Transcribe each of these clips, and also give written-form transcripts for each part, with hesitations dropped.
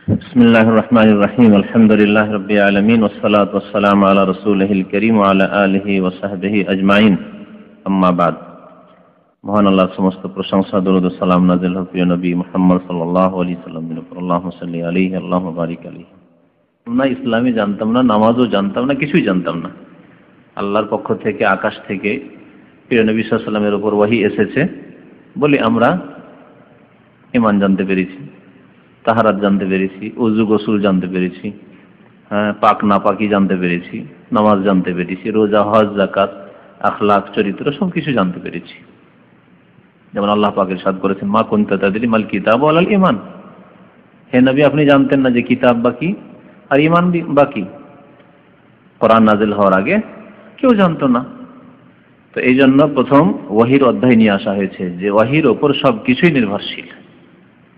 বিসমিল্লাহির রহমানির রহিম। আলহামদুলিল্লাহি রাব্বিল আলামিন ওয়াস সালাতু ওয়াস সালামু আলা রাসূলিহিল কারীম ওয়া আলা আলিহি ওয়া সাহবিহি আজমাইন। আম্মা বাদ। মহান আল্লাহর সমস্ত প্রশংসা, দরুদ ও সালাম নাযিল হোক প্রিয় নবী মুহাম্মদ সাল্লাল্লাহু আলাইহি সাল্লামের উপর। আল্লাহুম্মা সাল্লি আলাইহি আল্লাহুম্মা বারিক আলাইহি। আমরা ইসলামই জানতাম না, নামাজও জানতাম না, কিছুই জানতাম না। আল্লাহর পক্ষ থেকে, আকাশ থেকে প্রিয় নবী সাল্লাল্লাহু আলাইহি সাল্লামের উপর ওহী এসেছে বলে আমরা ঈমান জানতে পেরেছি, তাহারাত জানতে পেরেছি, ওযু গোসল জানতে পেরেছি, পাক নাপাকি জানতে পেরেছি, নামাজ জানতে পেরেছি, রোজা, হজ, যাকাত, আখলাক, চরিত্র সবকিছু জানতে পেরেছি। যেমন আল্লাহ পাক ইরশাদ করেছেন, মা কুনতা তাদরি মাল কিতাব ওয়াল ঈমান। হে নবী, আপনি জানতেন না যে কিতাব বাকি আর ঈমান বাকি। কোরআন নাযিল হওয়ার আগে কেউ জানতো না। তো এই জন্য প্রথম ওয়াহির অধ্যায় নিয়ে আসা হয়েছে যে ওয়াহির ওপর সবকিছুই নির্ভরশীল।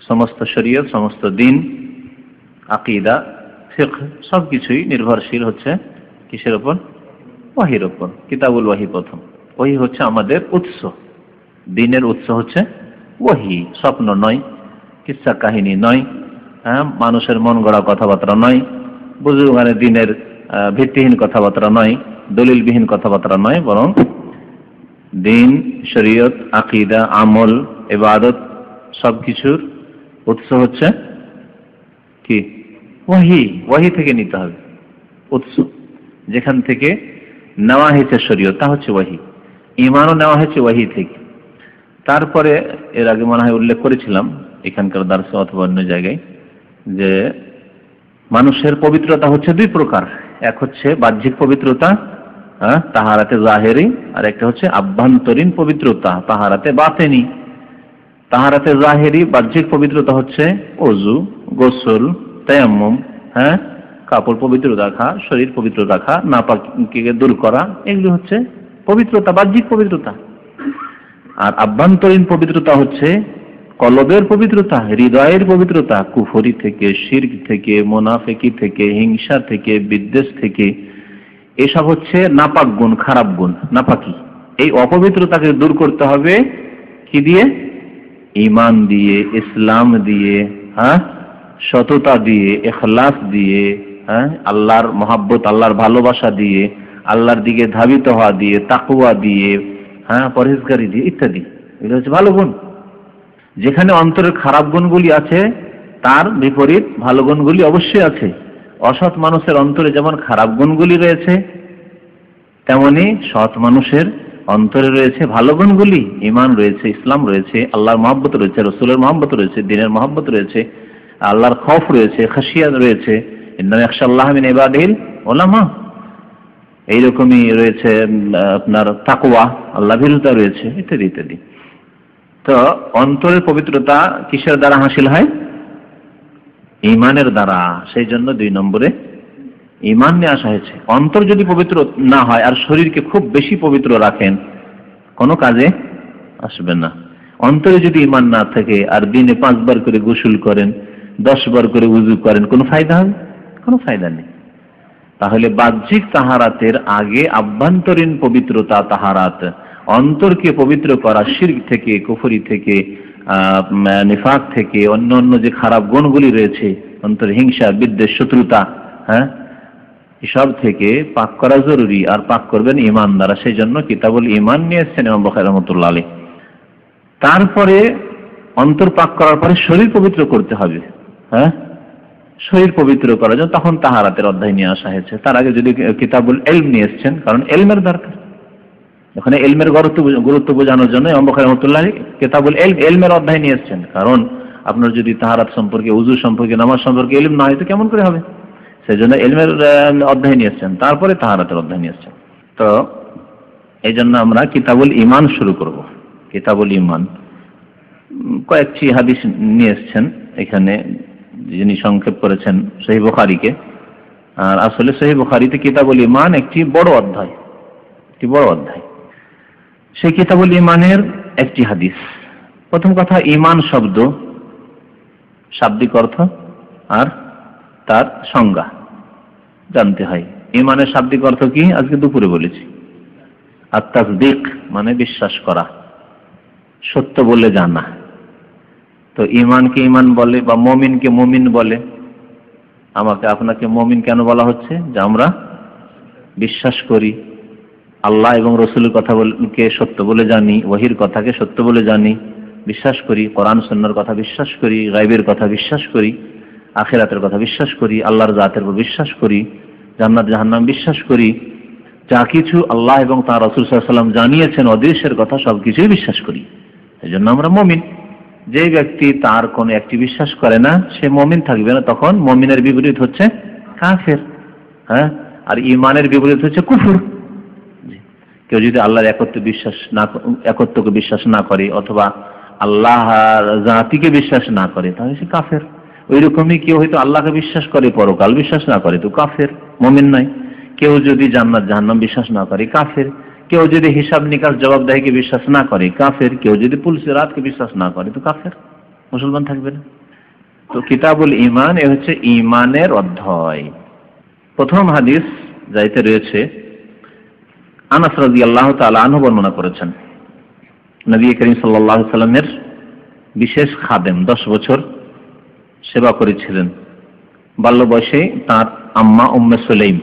সমস্ত শরীয়ত, সমস্ত দিন, আকীদা, ফিকহ সবকিছুই নির্ভরশীল হচ্ছে কিসের উপর? ওয়াহির উপর। কিতাবুল ওয়াহি প্রথম। ওয়াহি হচ্ছে আমাদের উৎস, দিনের উৎস হচ্ছে ওয়াহি। স্বপ্ন নয়, কিসসা কাহিনী নয়, মানুষের মন গড়া কথাবার্তা নয়, বুজুর্গানের দিনের ভিত্তিহীন কথাবার্তা নয়, দলিলবিহীন কথাবার্তা নয়, বরং দিন, শরীয়ত, আকীদা, আমল, ইবাদত সবকিছুর উৎস হচ্ছে কি? ওয়াহি। ওয়াহি থেকে নিতে হবে উৎস। যেখান থেকে নেওয়া হয়েছে শরীয়ত তা হচ্ছে ওয়াহি। ঈমানও নেওয়া হয়েছে ওয়াহি থেকে। তারপরে এর আগে মনে হয় উল্লেখ করেছিলাম এখানকার দার্সে অথবা অন্য জায়গায় যে মানুষের পবিত্রতা হচ্ছে দুই প্রকার। এক হচ্ছে বাহ্যিক পবিত্রতা, তাহারাতে জাহেরি, আর একটা হচ্ছে আভ্যন্তরীণ পবিত্রতা, তাহারাতে বাতেনি। তাহারাতে জাহেরি বাহ্যিক পবিত্রতা হচ্ছে ওযু, গোসল, তায়াম্মুম, কাপড় পবিত্র রাখা, শরীর পবিত্র রাখা, নাপাককে দূর করা, এগুলো হচ্ছে পবিত্রতা, বাহ্যিক পবিত্রতা। আর আভ্যন্তরীণ পবিত্রতা হচ্ছে কলবের পবিত্রতা, হৃদয়ের পবিত্রতা, কুফরি থেকে, শিরক থেকে, মুনাফিকি থেকে, হিংসা থেকে, বিদ্বেষ থেকে। এসব হচ্ছে নাপাক গুণ, খারাপ গুণ, নাপাকি। এই অপবিত্রতাকে দূর করতে হবে কি দিয়ে? ঈমান দিয়ে, ইসলাম দিয়ে, সততা দিয়ে, ইখলাস দিয়ে, আল্লাহর মহাব্বত, আল্লাহর ভালোবাসা দিয়ে, আল্লাহর দিকে ধাবিত হওয়া দিয়ে, তাকওয়া দিয়ে, পরহেজগারি দিয়ে ইত্যাদি। এগুলো হচ্ছে ভালো গুণ। যেখানে অন্তরের খারাপ গুণগুলি আছে তার বিপরীত ভালো গুণগুলি অবশ্যই আছে। অসৎ মানুষের অন্তরে যেমন খারাপ গুণগুলি রয়েছে, তেমনি সৎ মানুষের অন্তরে রয়েছে ভালো গুণগুলি। ঈমান রয়েছে, ইসলাম রয়েছে, আল্লাহর মহব্বত রয়েছে, রাসূলের মহব্বত রয়েছে, দ্বীনের মহব্বত রয়েছে, আল্লাহর খৌফ রয়েছে, খাশিয়াত রয়েছে, ইন্না ইয়াখশাল্লাহ মিন ইবাদিহিল উলামা। এইরকমই রয়েছে আপনার তাকওয়া, আল্লাহ ভীরুতা রয়েছে, ইত্যাদি ইত্যাদি। তো অন্তরের পবিত্রতা কিসের দ্বারা হাসিল হয়? ঈমানের দ্বারা। সেই জন্য 2 নম্বরে ঈমান নিয়ে আসা হয়েছে। অন্তর যদি পবিত্র না হয় আর শরীরকে খুব বেশি পবিত্র রাখেন, কোনো কাজে আসবে না। অন্তরে যদি ঈমান না থাকে আর দিনে 5 বার করে গোসল করেন, 10 বার করে ওযু করেন, কোনো ফায়দা হবে? কোনো ফায়দা নেই। তাহলে বাহ্যিক তাহারাতের আগে আভ্যন্তরীণ পবিত্রতা তাহারাত, অন্তরকে পবিত্র করা শিরক থেকে, কুফরি থেকে, নিফাক থেকে, অন্য অন্য যে খারাপ গুণগুলি রয়েছে, অন্তরে হিংসা, বিদ্বেষ, শত্রুতা, এসব থেকে পাক করা জরুরি। আর পাক করবেন ঈমান দ্বারা। সেই জন্য কিতাবুল ঈমান নিয়ে এসেছেন ইমাম বুখারী রাহমাতুল্লাহ আলাইহি। তারপরে অন্তর পাক করার পরে শরীর পবিত্র করতে হবে। শরীর পবিত্র করার জন্য তখন তাহারাতের অধ্যায় নিয়ে আসা হয়েছে। তার আগে যদি কিতাবুল ইলম নিয়ে এসেছেন, কারণ ইলমের দরকার। ওখানে ইলমের গুরুত্ব বোঝানোর জন্য ইমাম বুখারী রাহমাতুল্লাহ আলাইহি কিতাবুল ইলমের অধ্যায় নিয়ে এসেছেন। কারণ আপনার যদি তাহারাত সম্পর্কে, ওযু সম্পর্কে, নামাজ সম্পর্কে ইলম না হয় তো কেমন করে হবে? সেই জন্য ইলমের অধ্যায় নিয়ে এসেছেন, তারপরে তাহারাতের অধ্যায় নিয়ে এসেছেন। তো এই জন্য আমরা কিতাবুল ঈমান শুরু করব। কিতাবুল ঈমান কয়েকটি হাদিস নিয়ে এসেছেন এখানে, যিনি সংক্ষেপ করেছেন সহিহ বুখারীকে। আর আসলে সহিহ বুখারীতে কিতাবুল ঈমান একটি বড় অধ্যায়, একটি বড় অধ্যায়। সেই কিতাবুল ঈমানের একটি হাদিস। প্রথম কথা, ঈমান শব্দ শাব্দিক অর্থ আর তার সংজ্ঞা জানতে হয়। ঈমানের শাব্দিক অর্থ কি আজকে দুপুরে বলেছি। আত-তাসদীক মানে বিশ্বাস করা, সত্য বলে জানা। তো ঈমানকে ঈমান বলে বা মুমিনকে মুমিন বলে, আমাকে আপনাকে মুমিন কেন বলা হচ্ছে? যে আমরা বিশ্বাস করি, আল্লাহ এবং রসুলের কথাকে সত্য বলে জানি, ওহীর কথাকে সত্য বলে জানি, বিশ্বাস করি, কোরআন সুন্নাহর কথা বিশ্বাস করি, গায়বের কথা বিশ্বাস করি, আখিরাতের কথা বিশ্বাস করি, আল্লাহর জাতের উপর বিশ্বাস করি, জান্নাত জাহান্নাম বিশ্বাস করি, যা কিছু আল্লাহ এবং তার রাসূল সাল্লাল্লাহু আলাইহি ওয়াসাল্লাম জানিয়েছেন অদৃশ্যের কথা সবকিছুই বিশ্বাস করি। এই জন্য আমরা মুমিন। যে ব্যক্তি তার কোনো একটি বিশ্বাস করে না সে মুমিন থাকবে না, তখন মুমিনের বিপরীত হচ্ছে কাফের। হ্যাঁ, আর ঈমানের বিপরীত হচ্ছে কুফর। কেউ যদি আল্লাহর একত্বকে বিশ্বাস না করে অথবা আল্লাহর জাতিকে বিশ্বাস না করে তাহলে সে কাফের। ওই রকমই কেউ হয়তো আল্লাহকে বিশ্বাস করে পরকাল বিশ্বাস না করে তো কাফের, মুমিন নয়। কেউ যদি জান্নাত জাহান্নাম বিশ্বাস না করে কাফের। কেউ যদি হিসাব নিকাশ জবাবদিহিকে বিশ্বাস না করে কাফের। কেউ যদি পুলিশের রাতকে বিশ্বাস না করে তো কাফের, মুসলমান থাকবে না। তো কিতাবুল ঈমান এ হচ্ছে ঈমানের অধ্যায়। প্রথম হাদিস যাইতে রয়েছে আনাস রাদিয়াল্লাহু তাআলা আনহু বর্ণনা করেছেন, নবী করিম সাল্লাল্লাহু আলাইহি সাল্লামের বিশেষ খাদেম, 10 বছর সেবা করেছিলেন। বাল্য বয়সে তার আম্মা উম্মে সুলাইম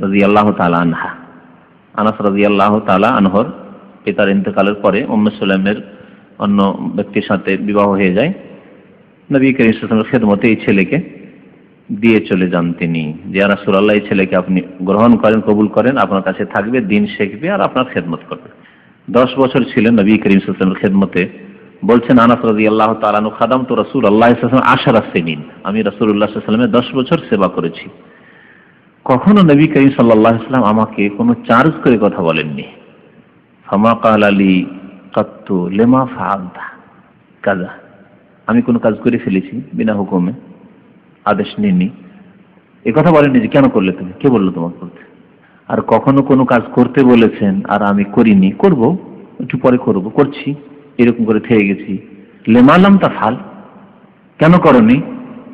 রাদিয়াল্লাহু তাআলা আনহা, আনাস রাদিয়াল্লাহু তাআলা আনহর পিতার ইন্তেকালের পরে উম্মে সুলাইমের অন্য ব্যক্তির সাথে বিবাহ হয়ে যায়। নবী করিম সাল্লাল্লাহু আলাইহি ওয়াসাল্লামের খেদমতে এই ছেলেকে দিয়ে চলে যান তিনি, যে ইয়া রাসূলুল্লাহ এই ছেলেকে আপনি গ্রহণ করেন, কবুল করেন, আপনার কাছে থাকবে, দিন শিখবে আর আপনার খেদমত করবে। 10 বছর ছিলেন নবী করিম সাল্লাল্লাহু আলাইহি ওয়াসাল্লামের খেদমতে। বলছেন আনাস রাদিয়াল্লাহু তাআলা আনহু, খাদামতু রাসূলুল্লাহ সাল্লাল্লাহু আলাইহি ওয়াসাল্লাম 10 সিনিন, আমি রাসূলুল্লাহ সাল্লাল্লাহু আলাইহি ওয়াসাল্লামের 10 বছর সেবা করেছি। কখনো নবী করিম সাল্লাল্লাহু আলাইহি ওয়াসাল্লাম আমাকে কোনো চার্জ করে কথা বলেননি। ফামা ক্বালা লি কাত্তু লিমা ফাআলতা কাযা, আমি কোনো কাজ করে ফেলেছি বিনা হুকুমে, আদেশ নিইনি, এই কথা বলেননি যে কেন করলে তুমি, কে বললো তোমাকে করতে। আর কখনো কোনো কাজ করতে বলেছেন আর আমি করিনি, করব একটু পরে করব, করছি, এরকম করে থেকে গেছি। লিমা লাম তাফআল, কেন করনি,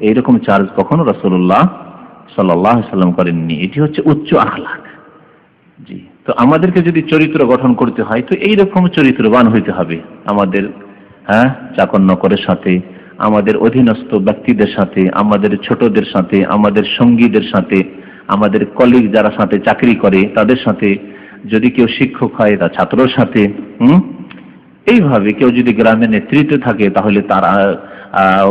এইরকম চার্জ কখনো রাসূলুল্লাহ সাল্লাল্লাহু আলাইহি ওয়াসাল্লাম করেননি। এটি হচ্ছে উচ্চ আখলাক। জি, তো আমাদেরকে যদি চরিত্র গঠন করতে হয় তো এইরকম চরিত্রবান হইতে হবে। আমাদের চাকর নকরের সাথে, আমাদের অধীনস্থ ব্যক্তিদের সাথে, আমাদের ছোটদের সাথে, আমাদের সঙ্গীদের সাথে, আমাদের কলিগ যারা সাথে চাকরি করে তাদের সাথে, যদি কেউ শিক্ষক হয় তার ছাত্রর সাথে, এইভাবে কেউ যদি গ্রামে নেতৃত্বে থাকে তাহলে তার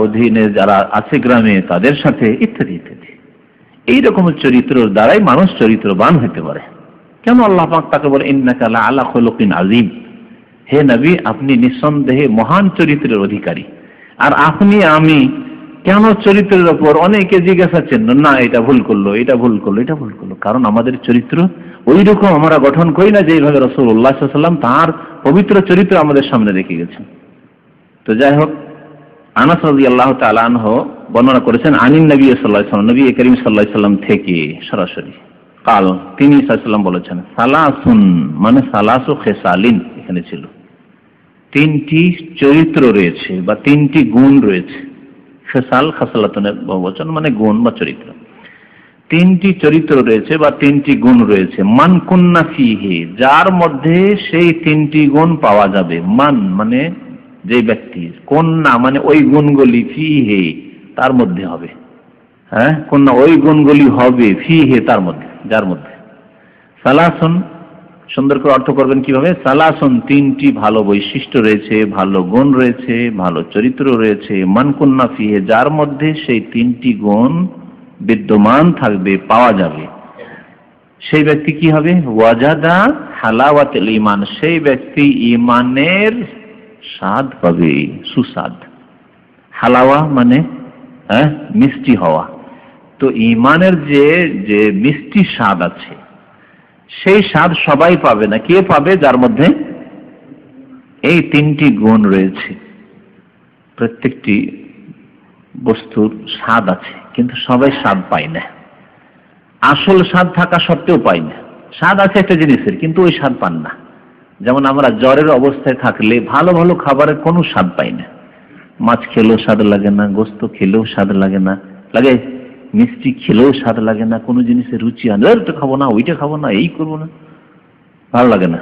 অধীনে যারা আছে গ্রামে তাদের সাথে, ইত্যাদি ইত্যাদি। এইরকম চরিত্রের দ্বারাই মানুষ চরিত্রবান হতে পারে। কেন আল্লাহ পাক তাকে বলে ইন্নাকা লাআলা খুলুকিন আযীম, হে নবী আপনি নিঃসন্দেহে মহান চরিত্রের অধিকারী। আর আপনি আমি কেন চরিত্রের ওপর অনেকে জিজ্ঞাসাচ্ছেন না এটা ভুল করলো, এটা ভুল করলো, এটা ভুল করলো, কারণ আমাদের চরিত্র ওই রকম আমরা গঠন করি না যেভাবে রাসূলুল্লাহ সাল্লাল্লাহু আলাইহি ওয়াসাল্লাম তার পবিত্র চরিত্র আমাদের সামনে রেখে গেছেন। তো যাই হোক, আনাস রাদিয়াল্লাহু তাআলা আনহু বর্ণনা করেছেন আনিন নবী সাল্লাল্লাহু আলাইহি ওয়াসাল্লাম, নবী করিম সাল্লাল্লাহু আলাইহি ওয়াসাল্লাম থেকে সরাসরি কাল, তিনি সাল্লাল্লাহু আলাইহি ওয়াসাল্লাম বলেছেন সালাসুন মানে সালাসু খিসালিন, এখানে ছিল 3টি চরিত্র রয়েছে বা 3টি গুণ রয়েছে। খেসাল খাসালাতুনের বহুবচন মানে গুণ বা চরিত্র। 3টি চরিত্র রয়েছে বা 3টি গুণ রয়েছে। মান কুন্না ফিহি, যার মধ্যে সেই 3টি গুণ পাওয়া যাবে। মান মানে যে ব্যক্তি, কুন্না মানে ওই গুণগুলি, ফিহি তার মধ্যে হবে। কুন্না ওই গুণগুলি হবে, ফিহি তার মধ্যে, যার মধ্যে। সালাসুন সুন্দর করে অর্থ করবেন কিভাবে, সালাসুন 3টি ভালো বৈশিষ্ট্য রয়েছে, ভালো গুণ রয়েছে, ভালো চরিত্র রয়েছে। মান কুন্না ফিহি, যার মধ্যে সেই 3টি গুণ বিদ্যমান থাকবে, পাওয়া যাবে, সেই ব্যক্তি কি হবে, ওয়াজাদা হালাওয়াতুল ঈমান, সেই ব্যক্তি ঈমানের স্বাদ পাবে, সুস্বাদ। হালাওয়া মানে মিষ্টি হওয়া। তো ঈমানের যে মিষ্টি স্বাদ আছে সেই স্বাদ সবাই পাবে না। কে পাবে, যার মধ্যে এই 3টি গুণ রয়েছে। প্রত্যেকটি বস্তুর স্বাদ আছে কিন্তু সবাই স্বাদ পায় না। আসল স্বাদ থাকা সত্ত্বেও পায় না। স্বাদ আছে একটা জিনিসের কিন্তু ওই স্বাদ পান না। যেমন আমরা জ্বরের অবস্থায় থাকলে ভালো ভালো খাবারের কোনো স্বাদ পাই না। মাছ খেলেও স্বাদ লাগে না, গোস্ত খেলেও স্বাদ লাগে না, লাগে মিষ্টি খেলেও স্বাদ লাগে না, কোনো জিনিসের রুচি আনে, ওইটা খাবো না, ওইটা খাবো না, এই করবো না, ভালো লাগে না।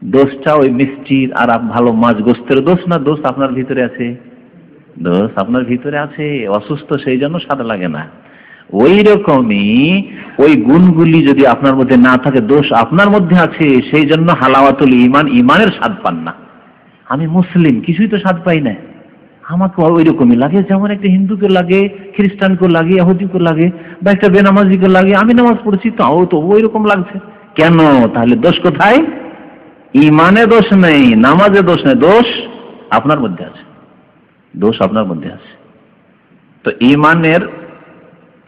দোষটা ওই মিষ্টির আর ভালো মাছ গোস্তের দোষ না, দোষ আপনার ভিতরে আছে, দোষ আপনার ভিতরে আছে, অসুস্থ, সেই জন্য স্বাদ লাগে না। ওই রকমই ওই গুণগুলি যদি আপনার মধ্যে না থাকে, দোষ আপনার মধ্যে আছে, সেই জন্য হালাওয়াতুল ঈমান, ঈমানের স্বাদ পান না। আমি মুসলিম, কিছুই তো স্বাদ পাই না, আমাকে ওই রকমই লাগে যেমন একটা হিন্দুকে লাগে, খ্রিস্টানকে লাগে, ইহুদিকে লাগে, বা একটা বেনামাজিকে লাগে। আমি নামাজ পড়ছি তাও তো ওই রকম লাগছে। কেন? তাহলে দোষ কোথায়? ঈমানে দোষ নেই, নামাজে দোষ নেই, দোষ আপনার মধ্যে আছে, দোষ আপনার মধ্যে আছে। তো ঈমানের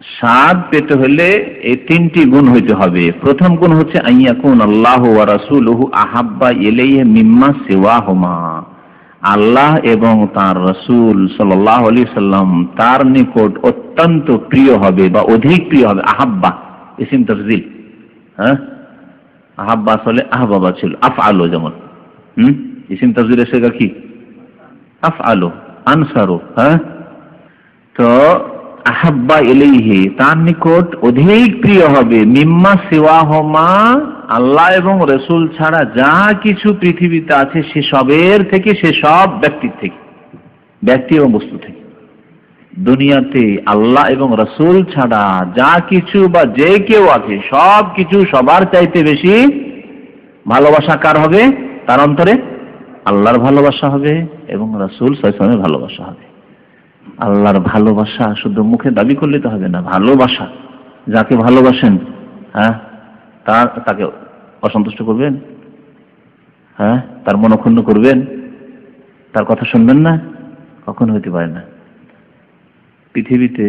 স্বাদ পেতে হলে এই তিনটি গুণ হইতে হবে। প্রথম গুণ হচ্ছে আইয়াকুন আল্লাহু ওয়া রাসূলুহু আহাব্বা ইলাইহি মিম্মা সিওয়াহুমা, আল্লাহ এবং তার রাসূল সাল্লাল্লাহু আলাইহি সাল্লাম তার নিকট অত্যন্ত প্রিয় হবে বা অধিক প্রিয় হবে। আহাব্বা ইসিম তাফজিল, হ্যাঁ, আহাব্বা আসলে আহবাবা ছিল, আফআলু যেমন, ইসিম তাফজিল এসে কি আফআলু, আনসারু, হ্যাঁ। তো আহাব্বা ইলাইহি তার নিকট অধিক প্রিয় হবে, মিম্মা সিওয়াহুমা আল্লাহ এবং রাসূল ছাড়া যা কিছু পৃথিবীতে আছে সে সবের থেকে, সে সব ব্যক্তির থেকে, ব্যক্তি এবং বস্তু থেকে। দুনিয়াতে আল্লাহ এবং রাসূল ছাড়া যা কিছু বা যে কেউ আছে সব কিছু সবার চাইতে বেশি ভালোবাসা কার হবে? তার অন্তরে আল্লাহর ভালোবাসা হবে এবং রাসূল সাল্লাল্লাহু আলাইহি ওয়াসাল্লামের ভালোবাসা হবে। আল্লাহর ভালোবাসা শুধু মুখে দাবি করলে তো হবে না, ভালোবাসা, যাকে ভালোবাসেন, হ্যাঁ, তাকে অসন্তুষ্ট করবেন? হ্যাঁ, তার মনক্ষুণ্ণ করবেন? তার কথা শুনবেন না? কখনো হতে পারে না। পৃথিবীতে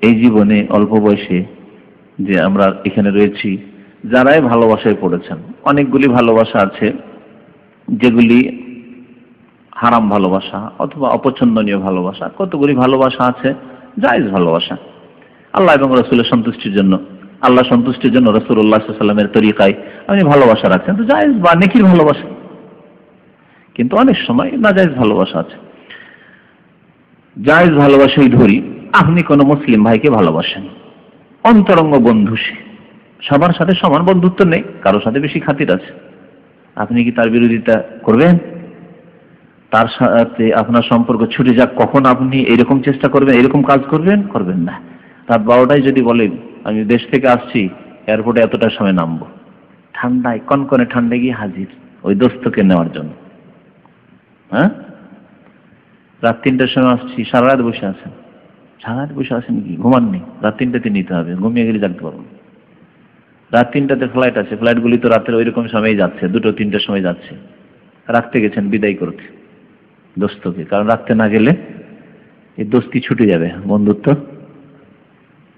এই জীবনে অল্প বয়সে যে আমরা এখানে রয়েছি, যারাই ভালোবাসায় পড়েছেন, অনেকগুলি ভালোবাসা আছে যেগুলি হারাম ভালোবাসা অথবা অপছন্দনীয় ভালোবাসা, কতগুলি ভালোবাসা আছে জায়েজ ভালোবাসা। আল্লাহ এবং রাসূলের সন্তুষ্টির জন্য, আল্লাহ সন্তুষ্টির জন্য রাসূলুল্লাহ সাল্লাল্লাহু আলাইহি ওয়াসাল্লামের তরিকায় আপনি ভালোবাসা রাখছেন, তো জায়েজ বা নেকির ভালোবাসা। কিন্তু অনেক সময় নাজায়েজ ভালোবাসা আছে। জায়েজ ভালোবাসাই ধরি, আপনি কোনো মুসলিম ভাইকে ভালোবাসেন, অন্তরঙ্গ বন্ধু, সে সবার সাথে সমান বন্ধুত্ব নেই, কারোর সাথে বেশি খাতির আছে, আপনি কি তার বিরোধিতা করবেন? তার সাথে আপনার সম্পর্ক ছুটে যাক, কখন আপনি এরকম চেষ্টা করবেন, এরকম কাজ করবেন? করবেন না। রাত 12টায় যদি বলেন আমি দেশ থেকে আসছি, এয়ারপোর্টে এতটার সময় নামবো, ঠান্ডায় কনকনে ঠান্ডায় গিয়ে হাজির ওই দোস্তকে নেওয়ার জন্য, হ্যাঁ, রাত 3টার সময় আসছি, সারা রাত বসে আছেন, সারা রাত বসে আছেন কি ঘুমাননি? রাত 3টাতে নিতে হবে, ঘুমিয়ে গেলে জাগতে পারবো। রাত 3টাতে ফ্লাইট আছে, ফ্লাইটগুলি তো রাতের ওইরকম সময় যাচ্ছে, 2-3টার সময় যাচ্ছে, রাখতে গেছেন বিদায় করতে দোস্তকে, কারণ রাখতে না গেলে এই দোস্তি ছুটে যাবে, বন্ধুত্ব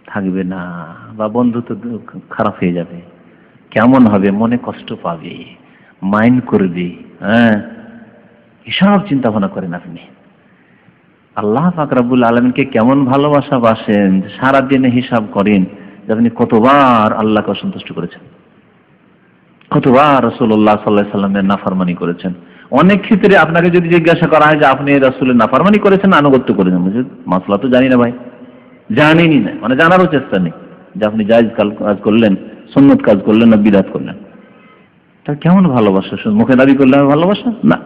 থাকবে না, বা বন্ধুত্ব খারাপ হয়ে যাবে, কেমন হবে, মনে কষ্ট পাবে, মাইন্ড করবে, হ্যাঁ, এসব চিন্তা ভাবনা করেন আপনি। আল্লাহ পাক রব্বুল আলামিনকে কেমন ভালোবাসা বাসেন, সারাদিনে হিসাব করেন যে আপনি কতবার আল্লাহকে অসন্তুষ্ট করেছেন, কতবার রাসূলুল্লাহ সাল্লাল্লাহু আলাইহি ওয়াসাল্লামের নাফরমানি করেছেন। অনেক ক্ষেত্রে আপনাকে যদি জিজ্ঞাসা করা হয় যে আপনি রাসূলের নাফরমানি করেছেন না আনুগত্য করেছেন, মাসলা তো জানি না ভাই, জানিনি না, মানে জানারও চেষ্টা নেই যে আপনি জায়েজ কাজ করলেন, সুন্নত কাজ করলেন না বিদআত করলেন। তা কেমন ভালোবাসা? মুখে দাবি করলে ভালোবাসা না,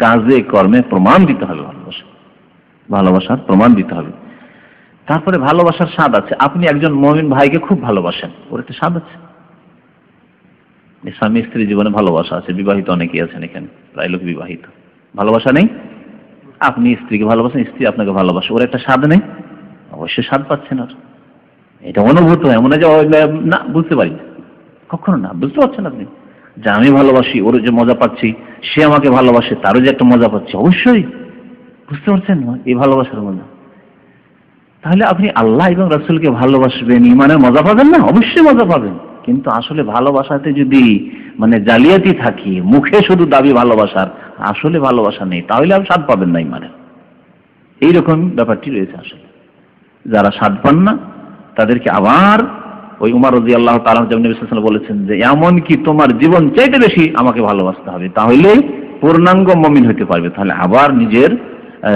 কাজে কর্মে প্রমাণ দিতে হবে ভালোবাসা, ভালোবাসার প্রমাণ দিতে হবে। তারপরে ভালোবাসার স্বাদ আছে। আপনি একজন মুমিন ভাইকে খুব ভালোবাসেন, ওর একটা স্বাদ আছে। স্বামী স্ত্রী জীবনে ভালোবাসা আছে, বিবাহিত অনেকেই আছেন এখানে, প্রায় লোক বিবাহিত, ভালোবাসা নেই। আপনি স্ত্রীকে ভালোবাসেন, স্ত্রী আপনাকে ভালোবাসে, ওর একটা স্বাদ নেই? অবশ্যই স্বাদ পাচ্ছেন, আর এটা অনুভূত হয়, এমন যে না বুঝতে পারি না, কখনো না, বুঝতে পারছেন আপনি যে আমি ভালোবাসি, ওর যে মজা পাচ্ছি, সে আমাকে ভালোবাসে, তারও যে একটা মজা পাচ্ছি, অবশ্যই বুঝতে পারছেন এই ভালোবাসার মজা। তাহলে আপনি আল্লাহ এবং রাসূলকে ভালোবাসবেন, ঈমানের মজা পাবেন না? অবশ্যই মজা পাবেন, কিন্তু আসলে ভালোবাসাতে যদি মানে জালিয়াতি থাকে, মুখে শুধু দাবি ভালোবাসার, আসলে ভালোবাসা নেই, তাহলে আপনি স্বাদ পাবেন না ঈমানের। এইরকম ব্যাপারটি রয়েছে। আসলে যারা স্বাদ পান না তাদেরকে আবার ওই উমর রাদিয়াল্লাহু তাআলা যেমন নবী সাল্লাল্লাহু আলাইহি ওয়াসাল্লাম বলেছেন যে এমন কি তোমার জীবন চাইতে বেশি আমাকে ভালোবাসতে হবে, তাহলে পূর্ণাঙ্গ মুমিন হতে পারবে। তাহলে আবার নিজের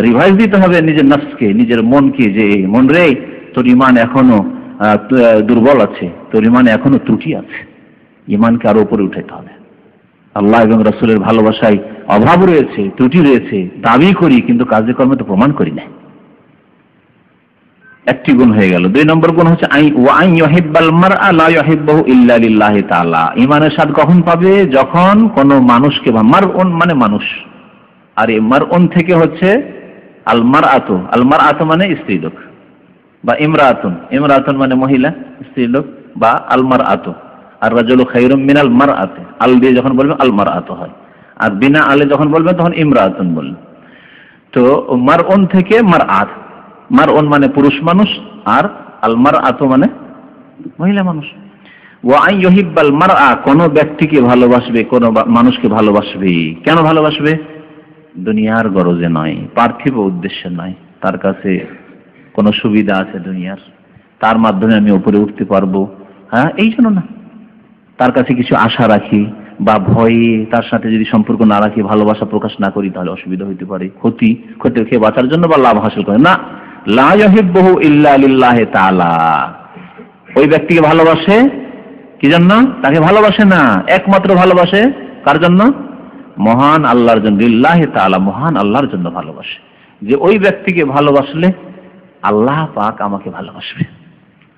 রিভাইজ দিতে হবে, নিজের নফসকে, নিজের মনকে, যে মন রে তোর ঈমান এখনো দুর্বল আছে, তোর ঈমানে এখনো ত্রুটি আছে, ঈমানকে আরো উপরে উঠাইতে হবে। আল্লাহ এবং রাসূলের ভালোবাসায় অভাব রয়েছে, ত্রুটি রয়েছে, দাবি করি কিন্তু কাজে কর্মে তো প্রমাণ করি না। একটি গুণ হয়ে গেল। 2 নম্বর গুণ হচ্ছে ওয়া আন ইউহিব্বাল মারআ লা ইউহিব্বুহু ইল্লা লিল্লাহি তাআলা। ঈমানের স্বাদ কখন পাবে? যখন কোন মানুষকে, মারউন মানে মানুষ, আর এই মারউন থেকে হচ্ছে আল মারআতু, আল মারআতু মানে স্ত্রী লোক, বা ইমরাতুন, ইমরাতুন মানে মহিলা স্ত্রী লোক, বা আল মারআতু। আর রাজুলু খায়রুম মিনাল মারআতি, আল দিয়ে যখন বলবেন আল মারআতু হয়, আর বিনা আলে যখন বলবেন তখন ইমরাতুন বলবেন। তো মারউন থেকে মারআত, মারউন মানে পুরুষ মানুষ, আর আল মারআতু মানে মহিলা মানুষ। ওয়া আন ইউহিব্বাল মারআ, কোন ব্যক্তিকে ভালোবাসবে, কোন মানুষকে ভালোবাসবে। কেন ভালোবাসবে? দুনিয়ার গরজে নয়, পার্থিব উদ্দেশ্যে নয়, তার কাছে কোন সুবিধা আছে দুনিয়ার, তার মাধ্যমে আমি উপরে উঠতে পারবো, হ্যাঁ, এই জন্য না। তার কাছে কিছু আশা রাখি, বা ভয়ে তার সাথে যদি সম্পর্ক না রাখি, ভালোবাসা প্রকাশ না করি, তাহলে অসুবিধা হইতে পারে, ক্ষতি খেয়ে বাঁচার জন্য বা লাভ হাসিল করে না। লা ইউহিব্বুহু ইল্লা লিল্লাহি তাআলা। ওই ব্যক্তিকে ভালোবাসে কি জন্য? তাকে ভালোবাসে না, একমাত্র ভালোবাসে কার জন্য? মহান আল্লাহর জন্য। লিল্লাহি তাআলা, মহান আল্লাহর জন্য ভালোবাসে। যে ওই ব্যক্তিকে ভালোবাসলে আল্লাহ পাক আমাকে ভালোবাসবে,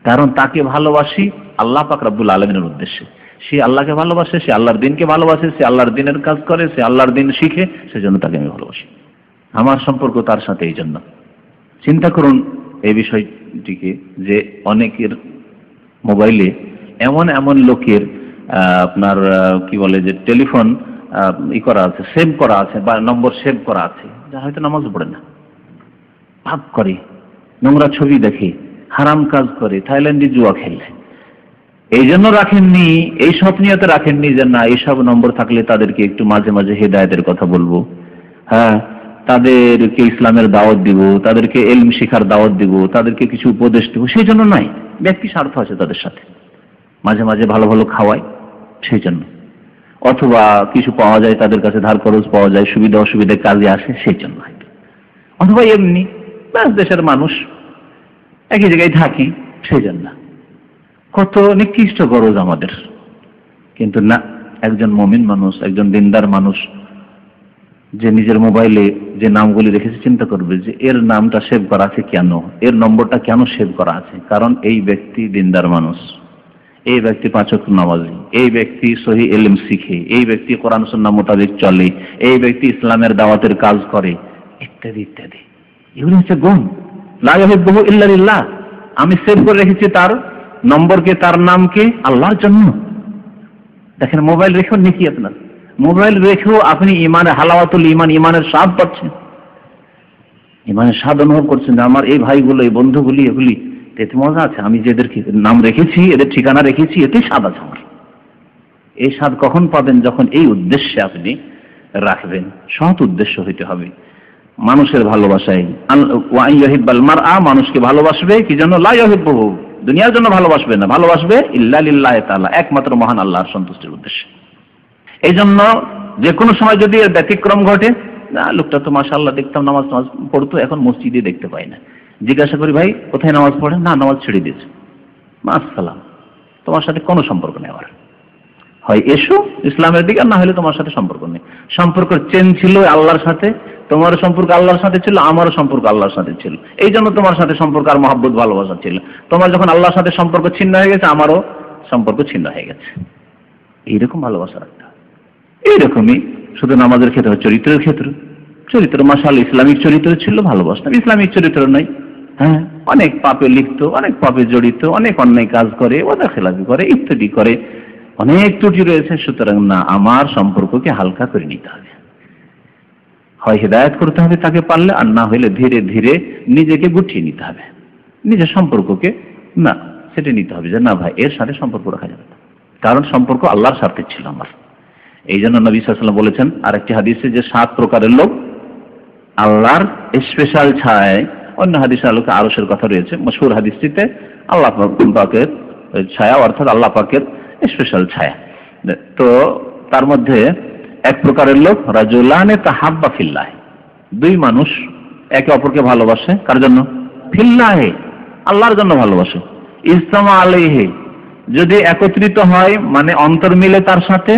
কারণ তাকে ভালোবাসি আল্লাহ পাক রব্বুল আলামিনের উদ্দেশ্যে। সে আল্লাহকে ভালোবাসে, সে আল্লাহর দিনকে ভালোবাসে, সে আল্লাহর দিনের কাজ করে, সে আল্লাহর দিন শিখে, সেজন্য তাকে আমি ভালোবাসি। আমার সম্পর্ক তার সাথে এই জন্য। চিন্তা করুন এই বিষয়টিকে, যে অনেকের মোবাইলে এমন এমন লোকের আপনার কি বলে যে টেলিফোন করা আছে, সেভ করা আছে, বা নম্বর সেভ করা আছে, যা হয়তো নামাজ পড়ে না, পাপ করে, নোংরা ছবি দেখে, হারাম কাজ করে, থাইল্যান্ডে জুয়া খেলে। এই জন্য রাখেননি, এই স্বপ্নিয়তে রাখেননি যে না এইসব নম্বর থাকলে তাদেরকে একটু মাঝে মাঝে হেদায়েতের কথা বলবো, হ্যাঁ, তাদেরকে ইসলামের দাওয়াত দিব, তাদেরকে ইলম শিখার দাওয়াত দিব, তাদেরকে কিছু উপদেশ দিব, সেই জন্য নাই। ব্যক্তি স্বার্থ আছে তাদের সাথে, মাঝে মাঝে ভালো ভালো খাওয়ায় সেই জন্য, অথবা কিছু পাওয়া যায় তাদের কাছে, ধার খরচ পাওয়া যায়, সুবিধা অসুবিধা কাজে আসে সেই জন্য, অথবা এমনি দেশের মানুষ একই জায়গায় থাকি সেই জন্য। কত নিকৃষ্ট গরজ আমাদের। কিন্তু না, একজন মুমিন মানুষ, একজন দিনদার মানুষ যে নিজের মোবাইলে যে নামগুলি রেখেছে, চিন্তা করবে যে এর নামটা সেভ করা আছে কেন, এর নম্বরটা কেন সেভ করা আছে। কারণ এই ব্যক্তি দিনদার মানুষ, এই ব্যক্তি 5 ওয়াক্ত নামাজি, এই ব্যক্তি সহি ইলম শিখে, এই ব্যক্তি কোরআন সুন্নাহ মোতাবেক চলে, এই ব্যক্তি ইসলামের দাওয়াতের কাজ করে, ইত্যাদি ইত্যাদি। এগুলো হচ্ছে গুণ। লা ইউহিব্বুহু ইল্লা লিল্লাহ। আমি সেভ করে রেখেছি তার নম্বরকে, তার নামকে আল্লাহর জন্য। দেখেন, মোবাইল রেখেও নেকি আপনার, মোবাইল রেখেও আপনি ইমানের হালাওয়াতুল ইমান, ইমানের স্বাদ পাচ্ছেন, ইমানের স্বাদ অনুভব করছেন। আমার এই ভাইগুলো, এই বন্ধুগুলি, এগুলি এতে মজা আছে, আমি যেদেরকে নাম রেখেছি, এদের ঠিকানা রেখেছি, এতে স্বাদ আছে আমার। এই স্বাদ কখন পাবেন? যখন এই উদ্দেশ্যে আপনি রাখবেন। সৎ উদ্দেশ্য হইতে হবে মানুষের ভালোবাসায়। ওয়া আন ইউহিব্বাল মারআ, মানুষকে ভালোবাসবে কি জন্য? লা ইউহিব্বুহু, দুনিয়ার জন্য ভালোবাসবে না, ভালোবাসবে ইল্লা লিল্লাহি তাআলা, একমাত্র মহান আল্লাহর সন্তুষ্টির উদ্দেশ্যে। এই জন্য যে কোনো সময় যদি এর ব্যতিক্রম ঘটে, না লোকটা তো মাশাআল্লাহ দেখতাম নামাজ পড়তো, এখন মসজিদে দেখতে পাই না, জিজ্ঞাসা করি ভাই কোথায় নামাজ পড়ে? না, নামাজ ছেড়ে দিয়েছে। আসসালাম, তোমার সাথে কোনো সম্পর্ক নেই আমার। হয় এসো ইসলামের দিকে, না হলে তোমার সাথে সম্পর্ক নেই। সম্পর্ক চেন ছিল আল্লাহর সাথে, তোমার সম্পর্ক আল্লাহর সাথে ছিল, আমারও সম্পর্ক আল্লাহর সাথে ছিল। এই জন্য তোমার সাথে সম্পর্ক আর মহব্বত ভালোবাসা ছিল। তোমার যখন আল্লাহর সাথে সম্পর্ক ছিন্ন হয়ে গেছে, আমারও সম্পর্ক ছিন্ন হয়ে গেছে। এইরকম ভালোবাসা রাখতে হবে। এইরকমই শুধু নামাজের ক্ষেত্রে, চরিত্রের ক্ষেত্রে, চরিত্র মাশাআল্লাহ ইসলামিক চরিত্র ছিল, ভালোবাসতাম। ইসলামিক চরিত্র নয়, হ্যাঁ, অনেক পাপে লিপ্ত, অনেক পাপে জড়িত, অনেক অন্যায় কাজ করে, ওদের খেলাপি করে, ইত্যাদি করে, অনেক ত্রুটি রয়েছে। সুতরাং না, আমার সম্পর্ককে হালকা করে নিতে হবে। হয় হেদায়েত করতে হবে তাকে পারলে, আর না হলে ধীরে ধীরে নিজেকে গুটিয়ে নিতে হবে। নিজের সম্পর্ককে না সেটা নিতে হবে যে না ভাই, এর সাথে সম্পর্ক রাখা যাবে না, কারণ সম্পর্ক আল্লাহর স্বার্থে ছিল আমার। এই জন্য নবী সাল্লাল্লাহু আলাইহি ওয়াসাল্লাম বলেছেন আরেকটি হাদিসে যে 7 প্রকারের লোক আল্লাহর স্পেশাল ছায়। অন্য হাদিসে আলোকে আরশের কথা রয়েছে, মশহুর হাদিসটিতে আল্লাহ পাকের ছায়া, অর্থাৎ আল্লাহ পাকের স্পেশাল ছায়া। তো তার মধ্যে এক প্রকারের লোক রাজুলানে তাহাব্বা ফিল্লাহ, 2 মানুষ একে অপরকে ভালোবাসে। কার জন্য? ফিল্লাহে, আল্লাহর জন্য ভালোবাসে। ইজতামা আলাইহি, যদি একত্রিত হয় মানে অন্তর মিলে তার সাথে,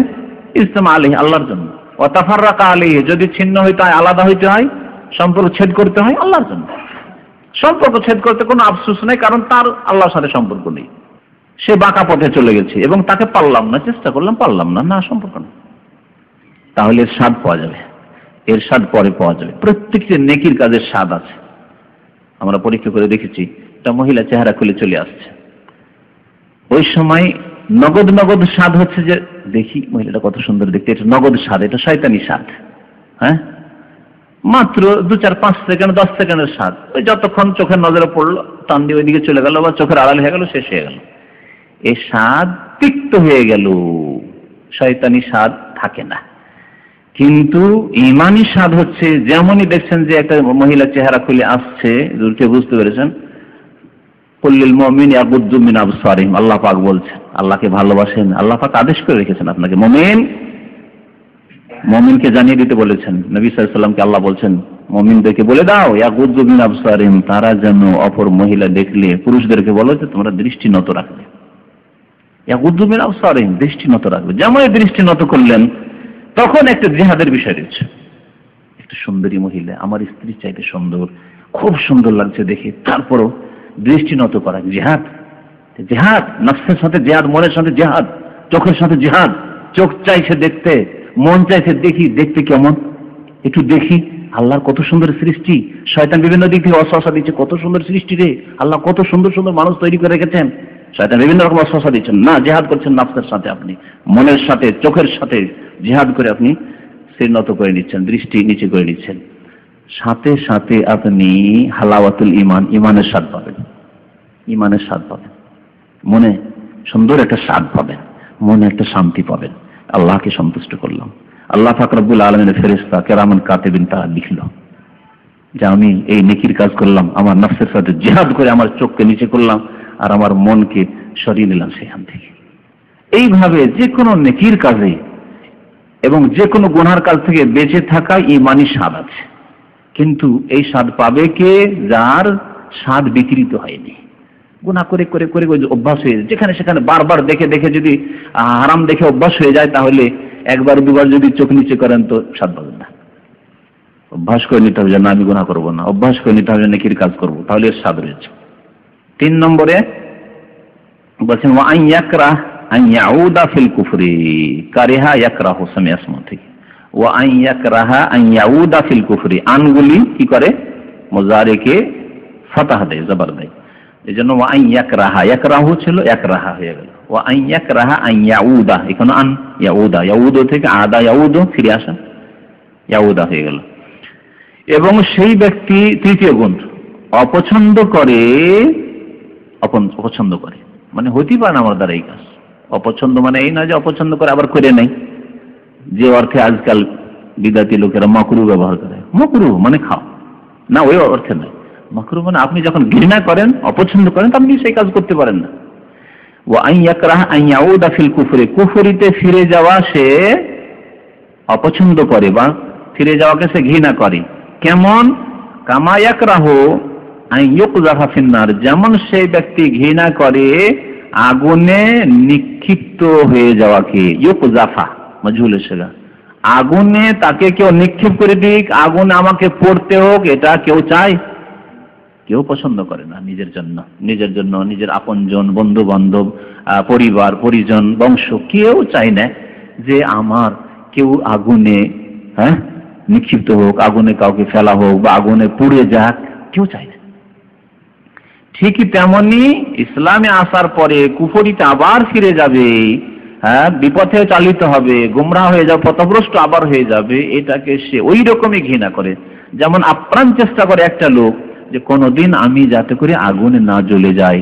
ইজতামা আলাইহি, আল্লাহর জন্য। ওয়া তাফাররাকা আলাইহি, যদি ছিন্ন হইতে হয়, আলাদা হইতে হয়, সম্পর্ক ছেদ করতে হয়, আল্লাহর জন্য। সম্পর্ক ছেদ করতে কোনো আফসোস নেই, কারণ তার আল্লাহর সাথে সম্পর্ক নেই, সে বাঁকা পথে চলে গেছে এবং তাকে পারলাম না, চেষ্টা করলাম পারলাম না, না সম্পর্ক নেই। তাহলে এর স্বাদ পাওয়া যাবে, এর স্বাদ পরে পাওয়া যাবে। প্রত্যেকটি নেকির কাজের স্বাদ আছে। আমরা পরীক্ষা করে দেখেছি, একটা মহিলা চেহারা খুলে চলে আসছে, ওই সময় নগদ নগদ স্বাদ হচ্ছে যে দেখি মহিলাটা কত সুন্দর দেখতে, এটা নগদ স্বাদ, এটা শয়তানি স্বাদ। হ্যাঁ, মাত্র 2-4-5 সেকেন্ড 10 সেকেন্ডের স্বাদ, ওই যতক্ষণ চোখের নজরে পড়লো টান দিয়ে ওইদিকে চলে গেল বা চোখের আড়াল হয়ে গেল, শেষ হয়ে গেল। এই স্বাদ তিক্ত হয়ে গেল, শয়তানি স্বাদ থাকে না। কিন্তু ইমানি স্বাদ হচ্ছে, যেমনই দেখছেন যে একটা মহিলা চেহারা খুলে আসছে, দূরকে বুঝতে পেরেছেন, কুল্লিল মুমিন ইয়াগুদ্দু মিন আবসারিহিম, আল্লাহ পাক বলছেন, আল্লাহকে ভালোবাসেন, আল্লাহ পাক আদেশ করে রেখেছেন আপনাকে মুমিনকে জানিয়ে দিতে বলেছেন। নবী সাল্লাল্লাহু আলাইহি ওয়াসাল্লামকে আল্লাহ বলছেন মুমিনদেরকে বলে দাও, ইয়াগুদ্দু মিন আবসারিহিম, তারা যেন অপর মহিলা দেখলে, পুরুষদেরকে বলো যে তোমরা দৃষ্টি নত রাখবে। ইয়াগুদ্দু মিন আবসারিহিম, দৃষ্টি নত রাখবে। যেমন দৃষ্টি নত করলেন, তখন একটা জিহাদের বিষয় রয়েছে। একটা সুন্দরী মহিলা, আমার স্ত্রী চাইতে সুন্দর, খুব সুন্দর লাগছে দেখে, তারপরও দৃষ্টি নত করা জিহাদ। জিহাদ নফসের সাথে জিহাদ, মনের সাথে জিহাদ, চোখের সাথে জিহাদ। চোখ চাইছে দেখতে, মন চাইছে দেখি, দেখতে কেমন একটু দেখি, আল্লাহর কত সুন্দর সৃষ্টি। শয়তান বিভিন্ন দিক থেকে অসহসা দিচ্ছে, কত সুন্দর সৃষ্টি রে, আল্লাহ কত সুন্দর সুন্দর মানুষ তৈরি করে রেখেছেন। শয়তান বিভিন্ন রকম অসহসা দিচ্ছেন না, জিহাদ করছেন নফসের সাথে, আপনি মনের সাথে চোখের সাথে জিহাদ করে আপনি শির নত করে নিচ্ছেন, দৃষ্টি নিচে করে নিচ্ছেন। সাথে সাথে আপনি হালাওয়াতুল ঈমান, ঈমানের স্বাদ পাবেন, ঈমানের স্বাদ পাবেন, মনে সুন্দর একটা স্বাদ পাবেন, মনে একটা শান্তি পাবেন। আল্লাহকে সন্তুষ্ট করলাম, আল্লাহ পাক রব্বুল আলামিনের ফেরেশতা কিরামান কাতিবিন তারা লিখলো যে আমি এই নেকির কাজ করলাম, আমার নফসের সাথে জিহাদ করে আমার চোখকে নিচে করলাম আর আমার মনকে সরিয়ে নিলাম সেখান থেকে। এইভাবে যে কোনো নেকির কাজে এবং যে কোনো গুনার কাজ থেকে বেঁচে থাকা ঈমানি স্বাদ আছে। কিন্তু এই স্বাদ পাবে কে? যার স্বাদ বিকৃত হয়নি। গুনাহ করে করে করে অভ্যাস হয়ে যায়, যেখানে সেখানে বারবার দেখে দেখে যদি হারাম দেখে অভ্যাস হয়ে যায়, তাহলে একবার দুবার যদি চোখ নিচে করেন তো স্বাদ পাবেন না। অভ্যাস করে নিতে হবে যে না আমি গুনাহ করবো না, অভ্যাস করে নিতে হবে নেকির কাজ করবো, তাহলে এর স্বাদ রয়েছে। 3 নম্বরে বলছেন ওয়া আন ইয়াকরাহ আন ইয়াউদা ফিল কুফরি, কারিহা ইয়াকরাহু সামিয়াসমু থেকে, ওয়া আন ইয়াকরাহা আন ইয়াউদা ফিল কুফরি, আনগুলি কি করে মুজারিকে ফাতাহ দেয়, জবর দেয়। এজন্য ওয়া আন ইয়াকরাহা, ইয়াকরাহু ছিল ইয়াকরাহা হয়ে গেল, ওয়া আন ইয়াকরাহা আন ইয়াউদা, এখানে আন ইয়াউদা, ইয়াউদু থেকে আদা ইয়াউদু ফিরে আসা, ইয়াউদা হয়ে গেল। এবং সেই ব্যক্তি, তৃতীয় গুণ, অপছন্দ করে, অপছন্দ করে মানে হইতেই পারে না আমার দ্বারা এই কাজ। অপছন্দ মানে এই না যে অপছন্দ করে আবার করে নেই, যে অর্থে আজকাল বিদাতি লোকেরা মাকরু ব্যবহার করে। মাকরু মানে খাও না, ওই অর্থে নয়। মাকরু মানে আপনি যখন ঘৃণা করেন, অপছন্দ করেন, আপনি সেই কাজ করতে পারেন না। ওয়া আন ইয়াকরাহা আন ইয়াউদা ফিল কুফরি, কুফরিতে ফিরে যাওয়া সে অপছন্দ করে বা ফিরে যাওয়াকে সে ঘৃণা করে। কেমন? কামা ইয়াকরাহু আন ইউকযাফা ফিন নার, যেমন সেই ব্যক্তি ঘৃণা করে আগুনে নিক্ষিপ্ত হয়ে যাওয়াকে। ইউকযাফা মাজহুল সেগা, আগুনে তাকে কেউ নিক্ষেপ করে দিক, আগুনে আমাকে পড়তে হোক, এটা কেউ চায়? কেউ পছন্দ করে না নিজের জন্য, নিজের জন্য, নিজের আপনজন, বন্ধু বান্ধব, পরিবার পরিজন, বংশ, কেউ চায় না যে আমার কেউ আগুনে নিক্ষিপ্ত হোক, আগুনে কাউকে ফেলা হোক বা আগুনে পুড়ে যাক, কেউ চায় না। ঠিকই তেমনি ইসলামে আসার পরে কুফরিতে আবার ফিরে যাবে, বিপথে চালিত হবে, গুমরাহ হয়ে যাবে, পথভ্রষ্ট আবার হয়ে যাবে, এটাকে সে ওই রকমই ঘৃণা করে। যেমন আপ্রাণ চেষ্টা করে একটা লোক যে কোনোদিন আমি যাতে করে আগুনে না জ্বলে যাই,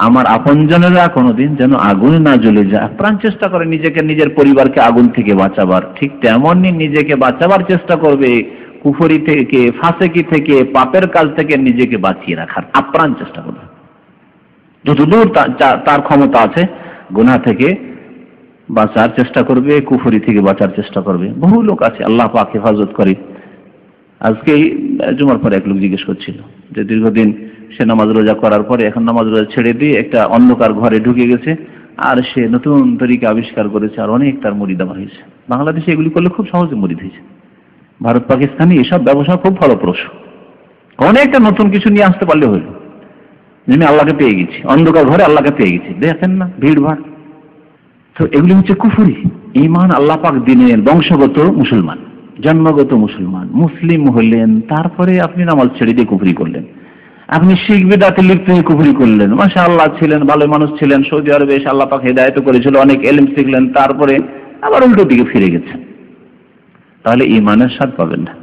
আমার আপনজনেরা কোনোদিন যেন আগুনে না জ্বলে যায়, আপ্রাণ চেষ্টা করে নিজেকে, নিজের পরিবারকে আগুন থেকে বাঁচাবার। ঠিক তেমনই নিজেকে বাঁচাবার চেষ্টা করবে কুফরি থেকে, ফাসেকি থেকে, পাপের কাজ থেকে নিজেকে বাঁচিয়ে রাখার আপ্রাণ চেষ্টা করবে। যতদূর তার ক্ষমতা আছে গুনাহ থেকে বাঁচার চেষ্টা করবে, কুফরি থেকে বাঁচার চেষ্টা করবে। বহু লোক আছে, আল্লাহ পাক হেফাজত করে। আজকে জুমার পরে এক লোক জিজ্ঞেস করছিল যে দীর্ঘদিন সে নামাজ রোজা করার পরে এখন নামাজ রোজা ছেড়ে দিয়ে একটা অন্ধকার ঘরে ঢুকে গেছে, আর সে নতুন তরিকা আবিষ্কার করেছে, আর অনেক তার মুরিদ আমার হয়েছে। বাংলাদেশে এগুলি করলে খুব সহজে মুরিদ হয়েছে। ভারত পাকিস্তানে এসব ব্যবসা খুব ফলপ্রসূ। অনেকটা নতুন কিছু নিয়ে আসতে পারলে হইল, আমি আল্লাহকে পেয়ে গেছি, অন্ধকার ঘরে আল্লাহকে পেয়ে গেছি। দেখেন না ভিড় ভাড়, তো এগুলি হচ্ছে কুফরি। ঈমান আল্লাহ পাক দিনের বংশগত মুসলমান, জন্মগত মুসলমান, মুসলিম হলেন, তারপরে আপনি নামাজ ছেড়ে দিয়ে কুফরি করলেন, আপনি শিরক বিদআতে লিপ্ত হয়ে কুফরি করলেন। মাশাআল্লাহ ছিলেন, ভালো মানুষ ছিলেন, সৌদি আরবে এসে আল্লাহ পাক হেদায়েত করেছিল, অনেক ইলম শিখলেন, তারপরে আবার উল্টো দিকে ফিরে গেছেন, তাহলে ঈমানের স্বাদ পাবেন না।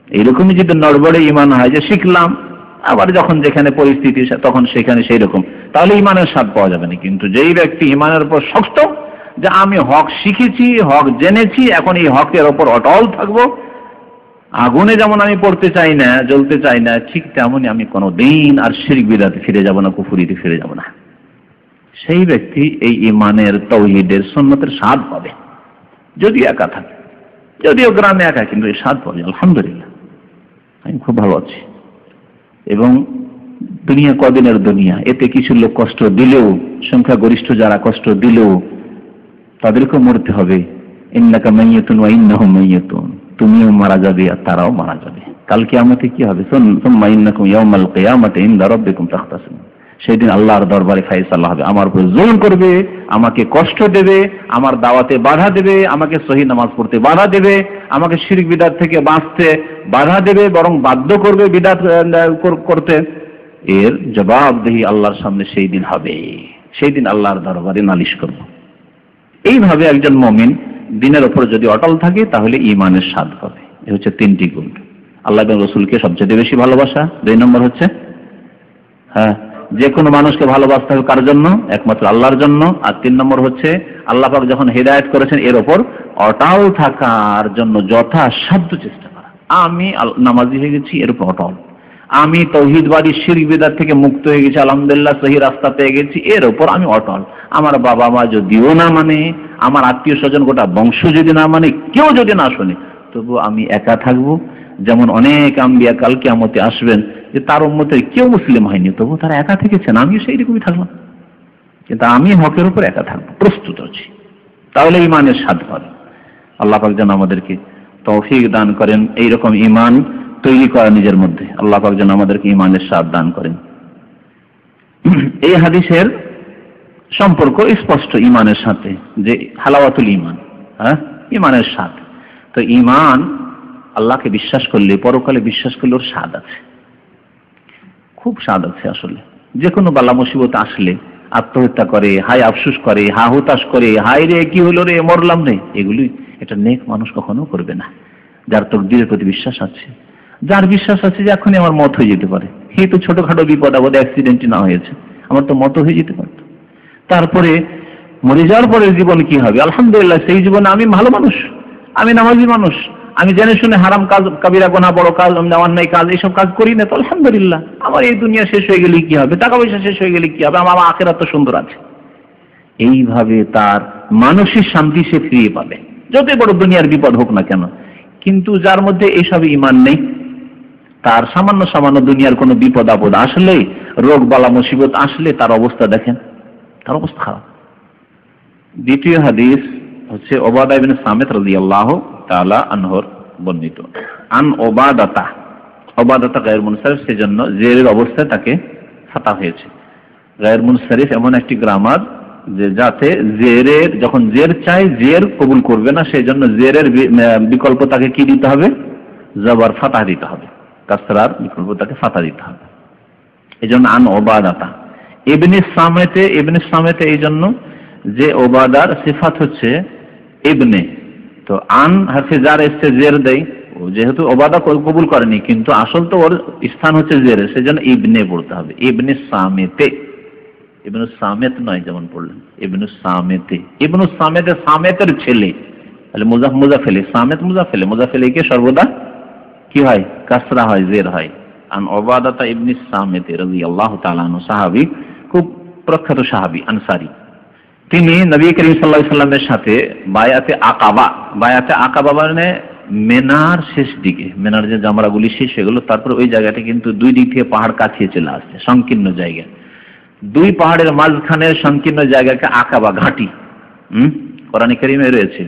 এইরকমই যদি নড়বড়ে ঈমান হয় যে শিখলাম, আবার যখন যেখানে পরিস্থিতি তখন সেখানে সেই রকম, তাহলে ঈমানের স্বাদ পাওয়া যাবে না। কিন্তু যেই ব্যক্তি ঈমানের উপর শক্ত, যে আমি হক শিখেছি, হক জেনেছি, এখন এই হকের ওপর অটল থাকবো, আগুনে যেমন আমি পড়তে চাই না, জ্বলতে চাই না, ঠিক তেমনই আমি কোনোদিন আর শিরক বিদআতে ফিরে যাব না, কুফরিতে ফিরে যাব না, সেই ব্যক্তি এই ঈমানের, তাওহীদের, সুন্নতের স্বাদ পাবে। যদিও একা থাকে, যদিও গ্রামে একা, কিন্তু এই স্বাদ পাবে। আলহামদুলিল্লাহ, আমি খুব ভালো আছি। এবং দুনিয়া কদিনের দুনিয়া, এতে কিছু লোক কষ্ট দিলেও, সংখ্যাগরিষ্ঠ যারা কষ্ট দিলেও, তাদেরকেও মরতে হবে। ইন্নাকা মাইয়াতুন ওয়া ইন্নাহুম মাইয়াতুন, তুমিও মারা যাবে আর তারাও মারা যাবে। কাল কিয়ামতে কি হবে? সুম্মা ইন্নাকুম ইয়াওমাল কিয়ামাতি ইনদা রাব্বিকুম তাখতাসিমুন, সেদিন আল্লাহর দরবারে ফায়সালা হবে। আমার উপর জুলম করবে, আমাকে কষ্ট দেবে, আমার দাওয়াতে বাধা দেবে, আমাকে সহিহ নামাজ পড়তে বাধা দেবে, আমাকে শিরক বিদআত থেকে বাঁচতে বাধা দেবে, বরং বাধ্য করবে বিদআত করতে। এর জবাবদিহি আল্লাহর সামনে সেই দিন হবে, সেই দিন আল্লাহর দরবারে নালিশ করব। এইভাবে একজন মুমিন দিনের উপর যদি অটল থাকে, তাহলে ঈমানের স্বাদ পাবে। এই হচ্ছে তিনটি গুণ। আল্লাহ এবং রাসূলকে সবচেয়ে বেশি ভালোবাসা, 2 নম্বর হচ্ছে যে কোনো মানুষকে ভালোবাসতে হবে কার জন্য? একমাত্র আল্লাহর জন্য। আর 3 নম্বর হচ্ছে আল্লাহ পাক যখন হেদায়েত করেছেন এর ওপর অটল থাকার জন্য যথাসাধ্য চেষ্টা করা। আমি নামাজি হয়ে গেছি, এর উপর অটল। আমি তাওহীদবাদী, শিরক বিদআত থেকে মুক্ত হয়ে গেছি, আলহামদুলিল্লাহ সহিহ রাস্তা পেয়ে গেছি, এর উপর আমি অটল। আমার বাবা মা যদিও না মানে, আমার আত্মীয় স্বজন গোটা বংশ যদি না মানে, কেউ যদি না শোনে, তবু আমি একা থাকবো। যেমন অনেক আম্বিয়া কাল কিয়ামতে আসবেন, যে তার উম্মতের কেউ মুসলিম হয়নি, তবু তারা একা থেকেছেন, আমিও সেই রকমই থাকলাম, কিন্তু আমি হকের উপর একা থাকবো, প্রস্তুত আছি। তাহলে ঈমানের স্বাদ পাবে। আল্লাহ পাক যেন আমাদেরকে তৌফিক দান করেন এইরকম ঈমান তৈরি করা নিজের মধ্যে। আল্লাহ পাক যেন আমাদেরকে ঈমানের স্বাদ দান করেন। এই হাদিসের সম্পর্ক স্পষ্ট ঈমানের সাথে, যে হালাওয়াতুল ঈমান, ঈমানের স্বাদ। তো ঈমান, আল্লাহকে বিশ্বাস করলে, পরকালে বিশ্বাস করলে ওর স্বাদ আছে, খুব স্বাদ আছে। আসলে যে কোনো বালা মুসিবত আসলে আত্মহত্যা করে, হায় আফসোস করে, হা হুতাশ করে, হায় রে কি হলো রে, মরলাম রে, এগুলি এটা নেক মানুষ কখনো করবে না। যার তকদীরের প্রতি বিশ্বাস আছে, যার বিশ্বাস আছে যে এখনই আমার মত হয়ে যেতে পারে, এই তো ছোটখাটো বিপদ আপদ, অ্যাক্সিডেন্টই না হয়েছে, আমার তো মত হয়ে যেতে পারত, তারপরে মরে যাওয়ার পরের জীবন কি হবে? আলহামদুলিল্লাহ, সেই জীবনে আমি ভালো মানুষ, আমি নামাজি মানুষ, আমি জেনে শুনে হারাম কাজ, কাবিরা গুনাহ, বড় কাজ, অন্যায় কাজ, এইসব কাজ করি না, তো আলহামদুলিল্লাহ, আমার এই দুনিয়া শেষ হয়ে গেলে কি হবে, টাকা পয়সা শেষ হয়ে গেলে কি হবে, আমার আখিরাত তো সুন্দর আছে। এইভাবে তার মানসিক শান্তি সে ফিরিয়ে পাবে, যতই বড় দুনিয়ার বিপদ হোক না কেন। কিন্তু যার মধ্যে এইসব ঈমান নেই, তার সামান্য সামান্য দুনিয়ার কোনো বিপদ আপদ আসলে, রোগ বালা মুসিবত আসলে তার অবস্থা দেখেন, তার অবস্থা খারাপ। দ্বিতীয় হাদিস হচ্ছে ওবাদা ইবনে সামিত রাদিয়াল্লাহু তাআলা আনহুর বর্ণিত। আন ওবাদাতা, ওবাদাতা গায়র মুনসারিফ, সেজন্য জেরের অবস্থায় তাকে ফাতা হয়েছে। গায়র মুনসারিফ এমন একটি গ্রামার যে যাতে জেরের, যখন জের চাই জের কবুল করবে না, সেজন্য জেরের বিকল্প তাকে কি দিতে হবে? জবর ফাতা দিতে হবে, কাসরার বিকল্প তাকে ফাতা দিতে হবে। এই জন্য আন ওবাদাতা ইবনে সামিতে, ইবনে সামিতে এই জন্য যে ওবাদার সিফাত হচ্ছে ইবনে, তো আন হারফে জার এসে জের দেয়, যেহেতু ওবাদা কবুল করেনি, কিন্তু আসল তো ওর স্থান হচ্ছে জেরে, সেজন্য ইবনে পড়তে হবে। ইবনে সামিতে, ইবনে সামিত নয় যেমন পড়লেন, ইবনে সামিতে, ইবনে সামিতে, সামিতের ছেলে, তাহলে মুজাফেলে, সামিত মুজাফেলে, মুজাফেলেকে সর্বদা কি হয়? কাসরা হয়, জের হয়। আন ওবাদাতা ইবনে সামিতে রাদিয়াল্লাহু তাআলা আনহু, সাহাবী, খুব প্রখ্যাত সাহাবী, আনসারী। তিনি নবী করিম সাল্লাল্লাহু আলাইহি ওয়াসাল্লামের সাথে বায়াতে আকাবা, বায়াতে আকাবা মানে মেনার শেষ দিকে, মেনার যে জামরাগুলি শেষ সেগুলো, তারপরে ওই জায়গাটা কিন্তু দুই দিক থেকে পাহাড় কাছিয়ে চলে আসছে, সংকীর্ণ জায়গা, দুই পাহাড়ের মাঝখানে সংকীর্ণ জায়গাকে আকাবা, ঘাঁটি, কোরআনে কারীমে রয়েছে।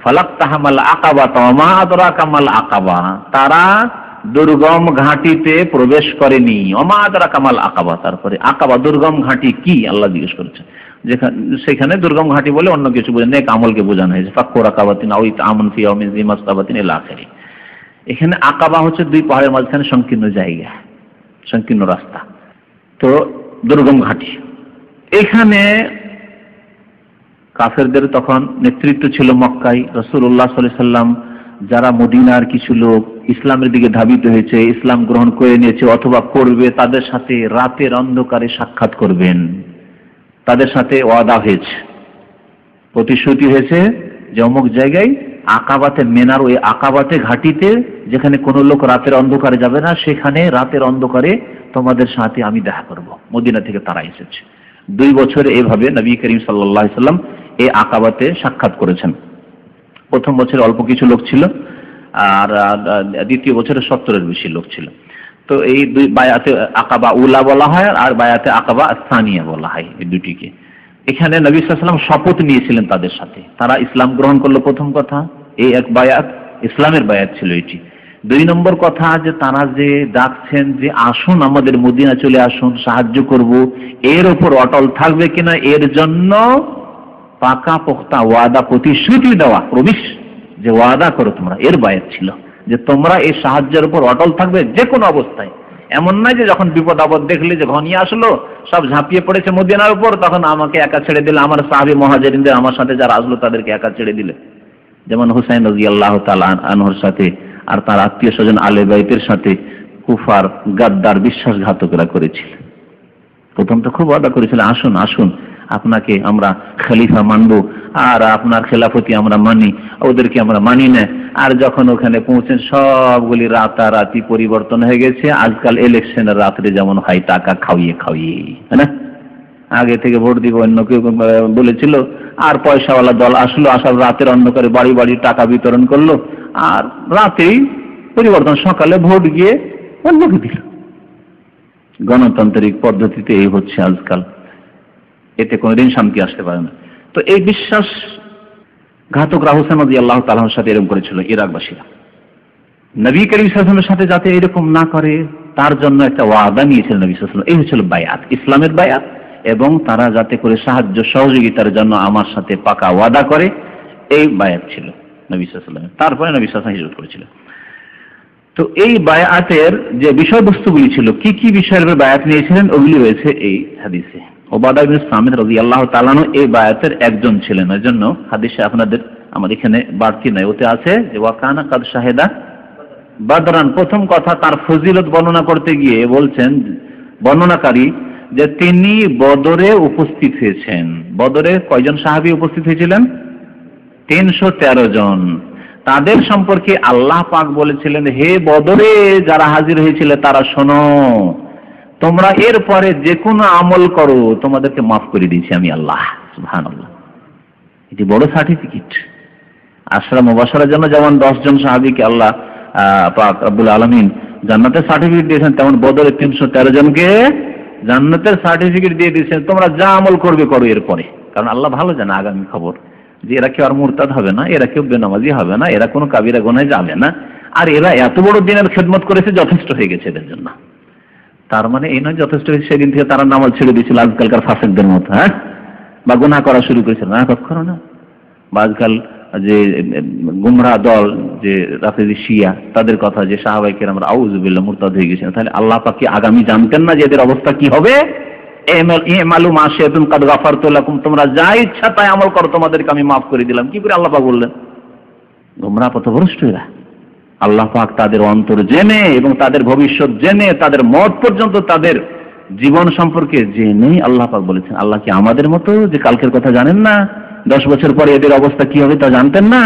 ফালাকতাহামাল আকাবা ওয়া মা আদরাকা মাল আকাবা, তারা দুর্গম ঘাটিতে প্রবেশ করেনি। ওমা আদরাকা মাল আকাবা, তারপরে আকাবা দুর্গম ঘাটি কি আল্লাহ জিজ্ঞেস করেছে। সেখানে দুর্গম ঘাটি বলে অন্য কিছু বোঝানো, নেক আমলকে বোঝানো হয়েছে। ফাক্কু রাকাবাতিন আও ইতআমুন ফি ইয়াউমিন যি মাসগাবাতিন ইলা আখিরি। এখানে আকাবা হচ্ছে দুই পাহাড়ের মাঝখানে সংকীর্ণ জায়গা, সংকীর্ণ রাস্তা, তো দুর্গম ঘাটি। এখানে কাফেরদের তখন নেতৃত্ব ছিল মক্কায়। রাসূলুল্লাহ সাল্লাল্লাহু আলাইহি সাল্লাম যারা মদিনার কিছু লোক ইসলামের দিকে ধাবিত হয়েছে, ইসলাম গ্রহণ করে নিয়েছে অথবা করবে, তাদের সাথে রাতের অন্ধকারে সাক্ষাৎ করবেন। তাদের সাথে ওয়াদা হয়েছে, প্রতিশ্রুতি হয়েছে যে অমুক জায়গায় আকাবাতে, মেনার ওই আকাবাতে ঘাটিতে যেখানে কোনো লোক রাতের অন্ধকারে যাবে না, সেখানে রাতের অন্ধকারে তোমাদের সাথে আমি দেখা করব। মদিনা থেকে তারা এসেছে। 2 বছর এইভাবে নবী করিম সাল্লাল্লাহু আলাইহি সাল্লাম এই আকাবাতে সাক্ষাৎ করেছেন। প্রথম বছরে অল্প কিছু লোক ছিল, আর দ্বিতীয় বছরে 70-এর বেশি লোক ছিল। তো এই দুই বায়াতে আকাবা উলা বলা হয় আর বায়াতে আকাবা সানিয়া বলা হয়, এই দুটিকে। এখানে নবী সাল্লাল্লাহু আলাইহি ওয়াসাল্লাম শপথ নিয়েছিলেন তাদের সাথে, তারা ইসলাম গ্রহণ করলো। প্রথম কথা এই এক বায়াত, ইসলামের বায়াত ছিল এটি। 2 নম্বর কথা যে তারা যে ডাকছেন যে আসুন আমাদের মদিনা চলে আসুন, সাহায্য করব, এর উপর অটল থাকবে কিনা এর জন্য পাকা পোক্তা ওয়াদা, প্রতিশ্রুতি দেওয়া, প্রমিস যে ওয়াদা করো তোমরা, এর বায়াত ছিল যে তোমরা এই সাহায্যের উপর অটল থাকবে যে কোনো অবস্থায়। এমন নয় যে যখন বিপদ আপদ দেখলে যে ঘনিয়ে আসলো সব ঝাঁপিয়ে পড়েছে মদিনার উপর, তখন আমাকে একা ছেড়ে দিলে, আমার সাহাবী মুহাজিরিনদের আমার সাথে যারা আসলো তাদেরকে একা ছেড়ে দিলে, যেমন হুসাইন রাদিয়াল্লাহু তাআলা আনহুর সাথে আর তার আত্মীয় স্বজন আলে বাইতের সাথে কুফার গাদ্দার বিশ্বাসঘাতকরা করেছিল। প্রথম তো খুব ওয়াদা করেছিল, আসুন আসুন আপনাকে আমরা খলিফা মানব আর আপনার খেলাফতি আমরা মানি, ওদেরকে আমরা মানি না। আর যখন ওখানে পৌঁছেন সবগুলি রাতারাতি পরিবর্তন হয়ে গেছে। আজকাল ইলেকশনের রাত্রে যেমন হয় টাকা খাওয়িয়ে খাওয়িয়ে, হ্যাঁ না, আগে থেকে ভোট দিব অন্য কেউ বলেছিল, আর পয়সাওয়ালা দল আসলো, আসার রাতের অন্ধকারে বাড়ি বাড়ি টাকা বিতরণ করলো, আর রাতেই পরিবর্তন, সকালে ভোট গিয়ে অন্যকে দিল। গণতান্ত্রিক পদ্ধতিতে এই হচ্ছে আজকাল, এতে কোনোদিন শান্তি আসতে পারে না। তো এই বিশ্বাস ঘাতকরা হুসাইন রাদিয়াল্লাহু তাআলার সাথে এরকম করেছিল ইরাকবাসীরা। নবী করিম সাল্লাল্লাহু আলাইহি ওয়াসাল্লামের সাথে যাতে এরকম না করে তার জন্য একটা ওয়াদা নিয়েছিলেন নবী সাল্লাল্লাহু আলাইহি ওয়াসাল্লাম। এই হচ্ছিল বায়াত, ইসলামের বায়াত, এবং তারা যাতে করে সাহায্য সহযোগিতার জন্য আমার সাথে পাকা ওয়াদা করে, এই বায়াত ছিল নবী সাল্লাল্লাহু আলাইহি ওয়াসাল্লামের। তারপরে নবী সাল্লাল্লাহু আলাইহি ওয়াসাল্লাম হিজরত করেছিলেন। তো এই বায়াতের যে বিষয়বস্তুগুলি ছিল, কি কি বিষয়ের বায়াত নিয়েছিলেন, ওগুলি রয়েছে এই হাদিসে। ওবাদা ইবনে সামিত রাদিয়াল্লাহু তাআলা এই বায়াতের একজন ছিলেন। এর জন্য হাদিসে আপনাদের আমার এখানে বাড়তি নাই, ওতে আছে যে ওয়াকানা কাদ শাহেদা বাদরান। প্রথম কথা তার ফজিলত বর্ণনা করতে গিয়ে বলছেন বর্ণনাকারী যে তিনি বদরে উপস্থিত হয়েছেন। বদরে কয়জন সাহাবী উপস্থিত হয়েছিলেন? 313 জন। তাদের সম্পর্কে আল্লাহ পাক বলেছিলেন, হে বদরে যারা হাজির হয়েছিল তারা শোনো, তোমরা এরপরে যে কোনো আমল করো তোমাদেরকে মাফ করে দিয়েছি আমি আল্লাহ। সুবহানাল্লাহ, এটি বড় সার্টিফিকেট। আশরা মুবাশশারার জন্য যেমন 10 জন সাহাবীকে আল্লাহ পাক রব্বুল আলামিন জান্নাতের সার্টিফিকেট দিয়েছেন, তেমন বদরের 313 জনকে জান্নাতের সার্টিফিকেট দিয়ে দিয়েছেন, তোমরা যা আমল করবে করো এরপরে। কারণ আল্লাহ ভালো জানে আগামী খবর, যে এরা কেউ আর মুরতাদ হবে না, এরা কেউ বেনামাজি হবে না, এরা কোনো কাবিরা গুনাহে যাবে না, আর এরা এত বড় দিনের খেদমত করেছে, যথেষ্ট হয়ে গেছে এদের জন্য। তার মানে এই নয় যথেষ্ট হয়েছে সেদিন থেকে তারা নামাজ ছেড়ে দিয়েছিল আজকালকার ফাসিকদের মতো, হ্যাঁ, বা গুনাহ করা শুরু করেছিল না, কখনো না। বা আজকাল যে গুমরাহ দল, যে রাফেজি শিয়া, তাদের কথা যে সাহাবায়ে কেরাম আউযু বিল্লাহ মুরতাদ হয়ে গেছেন, তাহলে আল্লাহ পাক কি আগামী জানতেন না যে এদের অবস্থা কি হবে? ইমালু মা শি'তুম কাদ গাফারতু লাকুম, তোমরা যা ইচ্ছা তাই আমল করো, তোমাদেরকে আমি মাফ করে দিলাম। কি করে আল্লাহ পাক বললেন? গুমরাহ পথভ্রষ্ট এরা। আল্লাহ পাক তাদের অন্তর জেনে এবং তাদের ভবিষ্যৎ জেনে, তাদের মত পর্যন্ত তাদের জীবন সম্পর্কে জেনে আল্লাহ পাক বলেছেন। আল্লাহ কি আমাদের মতো যে কালকের কথা জানেন না? 10 বছর পরে এদের অবস্থা কি হবে তা জানতেন না?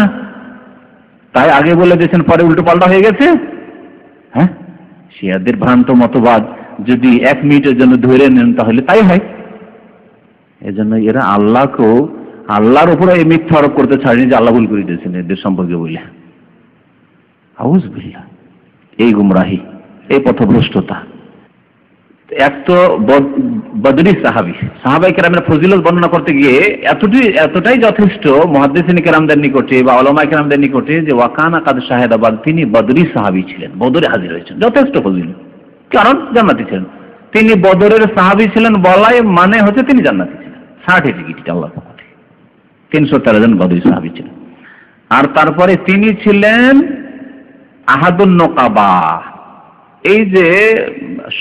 তাই আগে বলে দিয়েছেন, পরে উল্টো পাল্টা হয়ে গেছে। হ্যাঁ, শিয়াদের ভ্রান্ত মতবাদ যদি 1 মিনিটের জন্য ধরে নেন তাহলে তাই হয়। এজন্য এরা আল্লাহকেও, আল্লাহর উপরে এই মিথ্যা আরোপ করতে ছাড়েনি যে আল্লাহ ভুল করে দিয়েছেন এদের সম্পর্কে বলে। আউযু বিল্লাহ, এই গুমরাহি, এই পথভ্রষ্টতা। এক তো বদরি সাহাবী। সাহাবায়ে কেরামের ফজিলত বর্ণনা করতে গিয়ে এতটাই যথেষ্ট মুহাদ্দিসিন কেরামদের নিকটে বা উলামায়ে কেরামদের নিকটে যে ওয়াকানা কাদ শাহাদা বাদ, তিনি বদরি সাহাবী ছিলেন, বদরে হাজির হয়েছেন, যথেষ্ট ফজিলত, কারণ জান্নাতি ছিলেন। তিনি বদরের সাহাবী ছিলেন বলাই মানে হচ্ছে তিনি জান্নাতি ছিলেন, সার্টিফিকেট আল্লাহর পক্ষ থেকে। 313 জন বদরি সাহাবী ছিলেন। আর তারপরে তিনি ছিলেন আহাদুন নকাবা। এই যে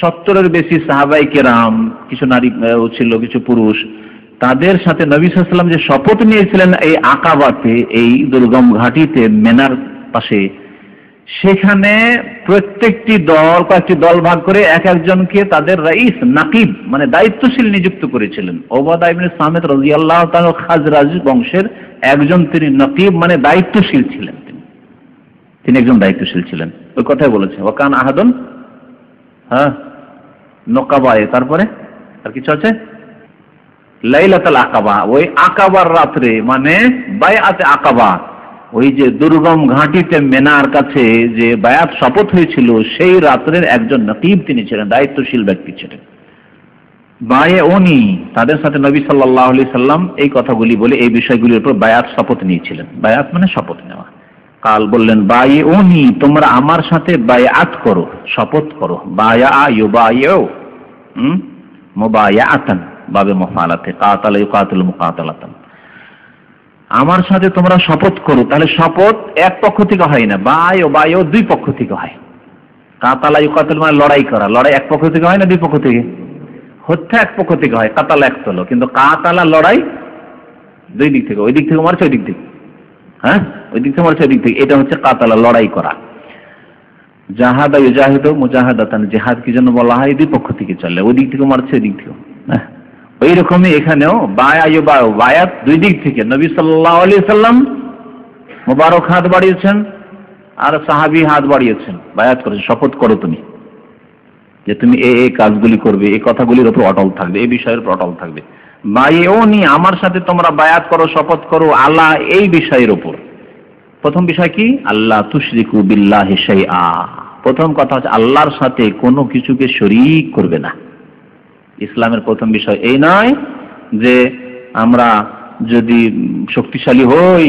70-এর বেশি সাহাবায়ে কেরাম, কিছু নারী ছিল, কিছু পুরুষ, তাদের সাথে নবী সাল্লাল্লাহু আলাইহি ওয়াসাল্লাম যে শপথ নিয়েছিলেন এই আকাবাতে, এই দুর্গম ঘাটিতে মেনার পাশে, সেখানে প্রত্যেকটি দল, কয়েকটি দল ভাগ করে এক একজনকে তাদের রাইস নাকিব মানে দায়িত্বশীল নিযুক্ত করেছিলেন। ওবাদা ইবনে সামিত রাদিয়াল্লাহু তাআলা খাজরাজ বংশের একজন তিনি নাকিব মানে দায়িত্বশীল ছিলেন, তিনি একজন দায়িত্বশীল ছিলেন। ওই কথাই বলেছে ওয়াকান আহাদুন নকাবায়ে। তারপরে আর কিছু আছে, লাইলাতুল আকাবা, ওই আকাবার রাত্রে মানে বায়াতে আকাবা, ওই যে দুর্গম ঘাটিতে মেনার কাছে যে বায়াত শপথ হয়েছিল সেই রাত্রের একজন নকিব তিনি ছিলেন, দায়িত্বশীল ব্যক্তি ছিলেন। বায়াউনি, তাদের সাথে নবী সাল্লাল্লাহু আলাইহি সাল্লাম এই কথাগুলি বলে এই বিষয়গুলির উপর বায়াত শপথ নিয়েছিলেন। বায়াত মানে শপথ নেওয়া। কাল বললেন বায়াউনি, তোমরা আমার সাথে বায়াত করো, শপথ করো। বায়া ইউবাইউ মুবায়াআতান বাবে মুফালাতে কাতালা ইউকাতিলু মুকাতালাতান, আমার সাথে তোমরা শপথ করো। তাহলে শপথ এক পক্ষ থেকে হয় না, বায়ু দুই পক্ষ থেকে হয়। কাতালা ইউকাতিল মানে লড়াই করা, লড়াই এক পক্ষ থেকে হয় না দুই পক্ষ থেকে? হত্যা এক পক্ষ থেকে হয়, কাতালা একতলা, কিন্তু কাতালা লড়াই দুই দিক থেকে, ওই দিক থেকে মারছে ওই দিক থেকে, ওই দিক থেকে মারছে ওই দিক থেকে, এটা হচ্ছে কাতালা, লড়াই করা। জাহাদা ইউজাহিদু মুজাহাদাতান, জিহাদ কি জন্য বলা হয়? দুই পক্ষ থেকে চলে, ওই দিক থেকে মারছে ওই দিক থেকে। ওই রকমই এখানেও বায়াত দুই দিক থেকে। নবী সাল্লাল্লাহু আলাইহি সাল্লাম মুবারক হাত বাড়িয়েছেন আর সাহাবী হাত বাড়িয়েছেন, বায়াত করেছেন, শপথ করো তুমি যে তুমি এই কাজগুলি করবে, এই কথাগুলির উপর অটল থাকবে, এই বিষয়ের উপর অটল থাকবে। বায়াউনি, আমার সাথে তোমরা বায়াত করো, শপথ করো, আল্লাহ এই বিষয়ের উপর। প্রথম বিষয় কি? আল্লাহ তুশরিকু বিল্লাহি শাইআ। প্রথম কথা হচ্ছে আল্লাহর সাথে কোনো কিছুকে শরীক করবে না। ইসলামের প্রথম বিষয় এই নয় যে আমরা যদি শক্তিশালী হই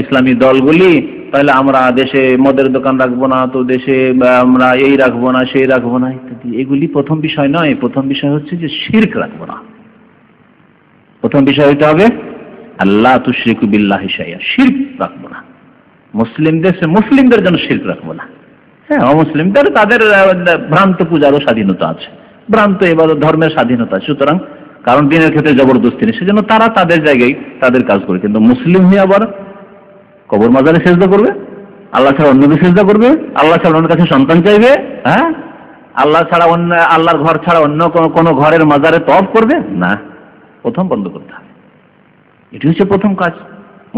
ইসলামী দলগুলি, তাহলে আমরা দেশে মদের দোকান রাখবো না, তো দেশে আমরা এই রাখবো না সেই রাখবো না ইত্যাদি। এগুলি প্রথম বিষয় নয়। প্রথম বিষয় হচ্ছে যে শিরক রাখবো না। প্রথম বিষয় হইতে হবে আল্লাহ তুশরিকু বিল্লাহি শাইআ, শিরক রাখবো না। মুসলিমদের জন্য শিরক রাখবো না। হ্যাঁ, অমুসলিমদের তাদের ভ্রান্ত পূজারও স্বাধীনতা আছে, ভ্রান্ত এবার ধর্মের স্বাধীনতা আছে, সুতরাং কারণ দিনের ক্ষেত্রে জবরদস্তি নেই, সেজন্য তারা তাদের জায়গায় তাদের কাজ করে। কিন্তু মুসলিম হয়ে আবার কবর মাজারে সেজদা করবে, আল্লাহ ছাড়া অন্যকে সেজদা করবে, আল্লাহ ছাড়া অন্যের কাছে সন্তান চাইবে, আল্লাহ ছাড়া অন্য, আল্লাহর ঘর ছাড়া অন্য কোনো ঘরের মাজারে তওয়াফ করবে না। প্রথম বন্ধ করতে হবে। এটি হচ্ছে প্রথম কাজ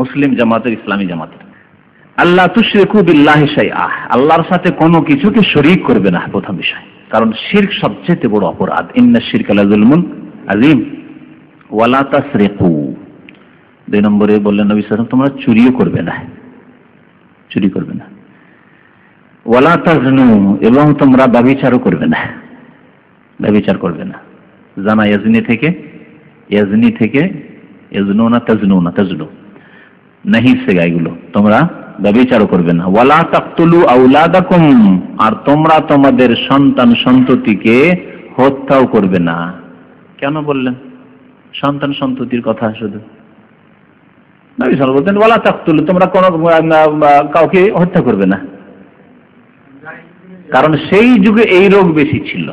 মুসলিম জামাতের, ইসলামী জামাতের। আল্লাহ তুশরিকু বিল্লাহি শাইআ, আল্লাহর সাথে কোনো কিছুকে শরীক করবে না, প্রথম বিষয়। কারণ শিরক সবচেয়ে বড় অপরাধ। ইন্না শিরকা লাযুলমুন আযীম ওয়ালা তাসরিকু। দুই নম্বরে বললেন নবী সাল্লাল্লাহু আলাইহি ওয়াসাল্লাম তোমরা চুরিও করবে না, চুরি করবে না। ওয়ালা তাজনু, এবং তোমরা ব্যভিচারও করবে না, ব্যভিচার করবে না। জানা ইয়াজনি থেকে ইয়াজনুনা তাজনু নাহি সে গায়গুলো, তোমরা ব্যভিচারও করবে না। ওয়ালা তাকতুলু আওলাদাকুম, আর তোমরা তোমাদের সন্তান সন্ততিকে হত্যাও করবে না। কেন বললেন সন্তান সন্ততির কথা? শুধু নবী সাল্লাল্লাহু আলাইহি ওয়াসাল্লাম বলতেন ওয়ালা তাকতুলু, তোমরা কোনো কাউকে হত্যা করবে না। কারণ সেই যুগে এই রোগ বেশি ছিল।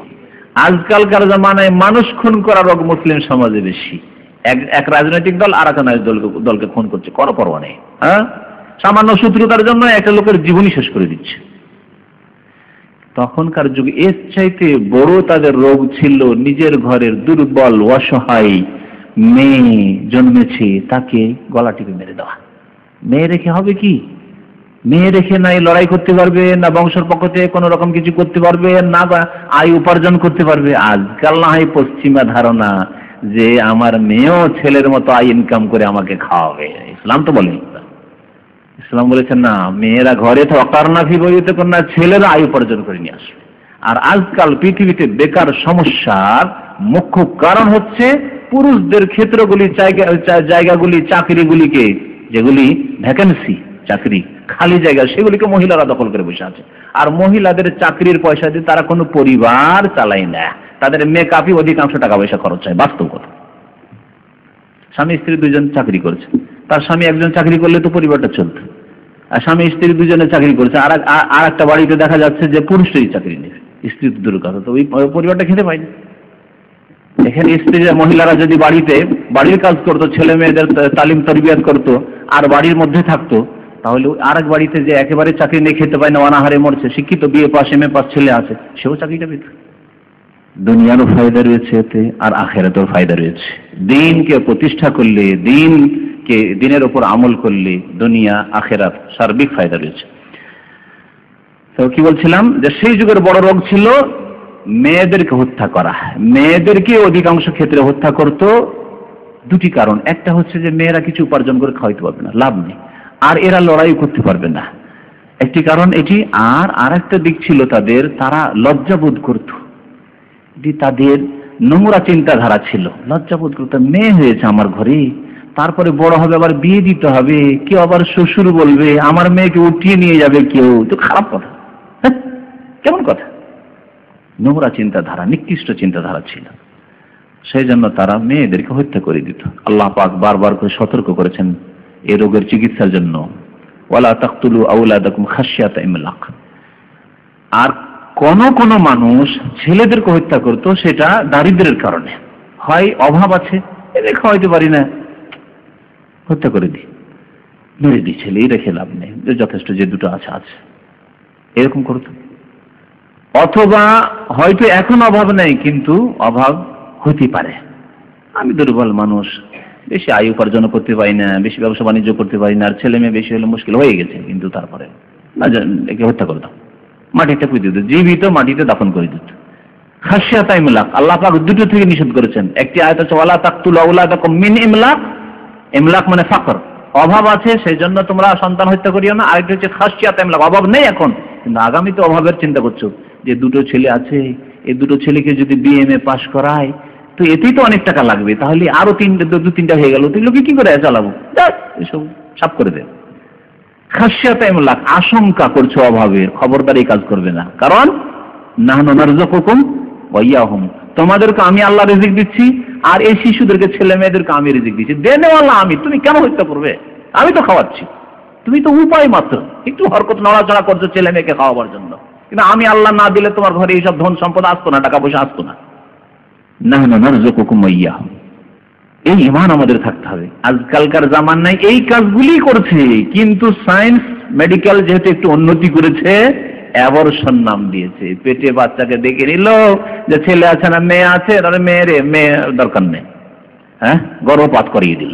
আজকালকার জামানায় মানুষ খুন করা রোগ মুসলিম সমাজে বেশি। এক রাজনৈতিক দল আর এক দলকে খুন করছে, কোনো পরোয়া নেই। সামান্য শত্রুতার জন্য একটা লোকের জীবনই শেষ করে দিচ্ছে। তখনকার যুগে এর চাইতে বড় তাদের রোগ ছিল, নিজের ঘরের দুর্বল অসহায় মেয়ে জন্মেছে তাকে গলা টিপে মেরে দেওয়া। মেয়ে রেখে হবে কি? মেয়ে রেখে নাই লড়াই করতে পারবে না, বংশের পক্ষ থেকে কোনো রকম কিছু করতে পারবে না, বা আয় উপার্জন করতে পারবে। আজকাল না হয় পশ্চিমা ধারণা যে আমার মেয়েও ছেলের মতো আয় ইনকাম করে আমাকে খাওয়াবে। ইসলাম তো বলেনি। ইসলাম বলেছেন না, মেয়েরা ঘরে থাকার না ফি বইতে কোন না, ছেলেরা আয় উপার্জন করে নিয়ে আসবে। আর আজকাল পৃথিবীতে বেকার সমস্যার মুখ্য কারণ হচ্ছে পুরুষদের ক্ষেত্রগুলি, জায়গাগুলি, চাকরিগুলিকে, যেগুলি ভ্যাকেন্সি চাকরি, খালি জায়গা, সেগুলিকে মহিলারা দখল করে বসে আছে। আর মহিলাদের চাকরির পয়সা দিয়ে তারা কোনো পরিবার চালায় না, তাদের মেকআপই অধিকাংশ টাকা পয়সা খরচ হয়। বাস্তব কথা, স্বামী স্ত্রী দুজন চাকরি করছে, তার স্বামী একজন চাকরি করলে তো পরিবারটা চলত, আর স্বামী স্ত্রী দুজনে চাকরি করছে, আর একটা বাড়িতে দেখা যাচ্ছে যে পুরুষটাই চাকরি নেই, স্ত্রী তো দূর কথা, তো ওই পরিবারটা খেতে পায়নি। এখানে স্ত্রীরা, মহিলারা যদি বাড়িতে বাড়ির কাজ করতো, ছেলে মেয়েদের তালিম তরবিয়াত করতো, আর বাড়ির মধ্যে থাকতো, তাহলে আর এক বাড়িতে যে একেবারে চাকরি নিয়ে খেতে পায় না, অনাহারে মরছে, শিক্ষিত বিএ পাস এমএ পাস ছেলে আছে, সেও চাকরিটা পেত। দুনিয়ারও ফায়দা রয়েছে এতে, আর আখেরাতেও ফায়দা রয়েছে। দিনকে প্রতিষ্ঠা করলে, দিনের উপর আমল করলে দুনিয়া আখেরাত সার্বিক ফায়দা রয়েছে। তো কি বলছিলাম, যে সেই যুগের বড় রোগ ছিল মেয়েদেরকে হত্যা করা। মেয়েদেরকে অধিকাংশ ক্ষেত্রে হত্যা করত দুটি কারণ। একটা হচ্ছে যে মেয়েরা কিছু উপার্জন করে খাওয়াইতে পারবে না, লাভ নেই, আর এরা লড়াই করতে পারবে না, একটি কারণ এটি। আর একটা দিক ছিল তাদের, তারা লজ্জাবোধ করত, এটি তাদের নোংরা চিন্তাধারা ছিল, লজ্জাবোধ করত, মেয়ে হয়েছে আমার ঘরে, তারপরে বড় হবে আবার বিয়ে দিতে হবে, কেউ আবার শ্বশুর বলবে, আমার মেয়েকে উঠিয়ে নিয়ে যাবে কেউ, তো খারাপ কথা, কেমন কথা। নোংরা চিন্তাধারা, নিকৃষ্ট চিন্তাধারা ছিল, সেই জন্য তারা মেয়েদেরকে হত্যা করে দিত। আল্লাহ পাক বারবার করে সতর্ক করেছেন এই রোগের চিকিৎসার জন্য, ওয়ালা তাকতুলু আওলাদাকুম খাশিয়াতা ইমলাক। আর কোন মানুষ ছেলেদেরকে হত্যা করত, সেটা দারিদ্র্যের কারণে, হয় অভাব আছে, এদের খাওয়াইতে পারি না, হত্যা করে দিই, মেরে দিই, ছেলে রেখে লাভ নেই, যথেষ্ট যে দুটো আছে, এরকম করত। অথবা হয়তো এখন অভাব নেই, কিন্তু অভাব হতে পারে, আমি দুর্বল মানুষ, বেশি আয় উপার্জন করতে পারি না, বেশি ব্যবসা বাণিজ্য করতে পারি না, আর ছেলে মেয়ে বেশি হলে মুশকিল হয়ে গেছে, কিন্তু তারপরে না, একে হত্যা করে দাও, মাটিতে পুঁতে দিত, জীবিত মাটিতে দাফন করে দিত। খাশিয়াতা ইমলাক, আল্লাহ পাক দুটো থেকে নিষেধ করেছেন। একটি আয়াত হচ্ছে ওয়ালা তাকতুলু আওলাদাকুম মিন ইমলাক, ইমলাক মানে ফাকর, অভাব আছে সেই জন্য তোমরা সন্তান হত্যা করিও না। আরেকটি হচ্ছে খাশিয়াতা ইমলাক, অভাব নেই এখন, কিন্তু আগামীতে অভাবের চিন্তা করছো, যে দুটো ছেলে আছে, এই দুটো ছেলেকে যদি বিএমএ পাশ করায় তো এতেই তো অনেক টাকা লাগবে, তাহলে আরো দু তিনটা হয়ে গেল, তো এগুলোকে কি করে চালাবো, এসব সাফ করে দেন। খাশিয়াতা ইমলাক, আশঙ্কা করছো অভাবের, খবরদার এই কাজ করবে না, কারণ নাহনু নারযুকুকুম ওয়া ইয়াহুম, তোমাদেরকে আমি আল্লাহ রিজিক দিচ্ছি, আর এই শিশুদেরকে, ছেলে মেয়েদেরকে আমি রিজিক দিচ্ছি, দেনেওয়ালা আমি, তুমি কেন হত্যা করবে, আমি তো খাওয়াচ্ছি, তুমি তো উপায় মাত্র একটু হরকত নড়াচড়া করছো ছেলে মেয়েকে খাওয়াবার জন্য, কিন্তু আমি আল্লাহ না দিলে তোমার ঘরে এইসব ধন সম্পদ আসতো না, টাকা পয়সা আসতো না। নাহনু নারযুকুকুম ওয়া ইয়াহুম, এই ঈমান আমাদের থাকতে হবে। আজকালকার জামানায় এই কাজগুলি করছে, কিন্তু সায়েন্স মেডিকেল যেহেতু একটু উন্নতি করেছে, অ্যাবর্শন নাম দিয়েছে, পেটে বাচ্চাকে দেখে নিল যে ছেলে আছে না মেয়ে আছে, তাহলে মেয়ে দরকার নেই, হ্যাঁ, গর্ভপাত করিয়ে দিল।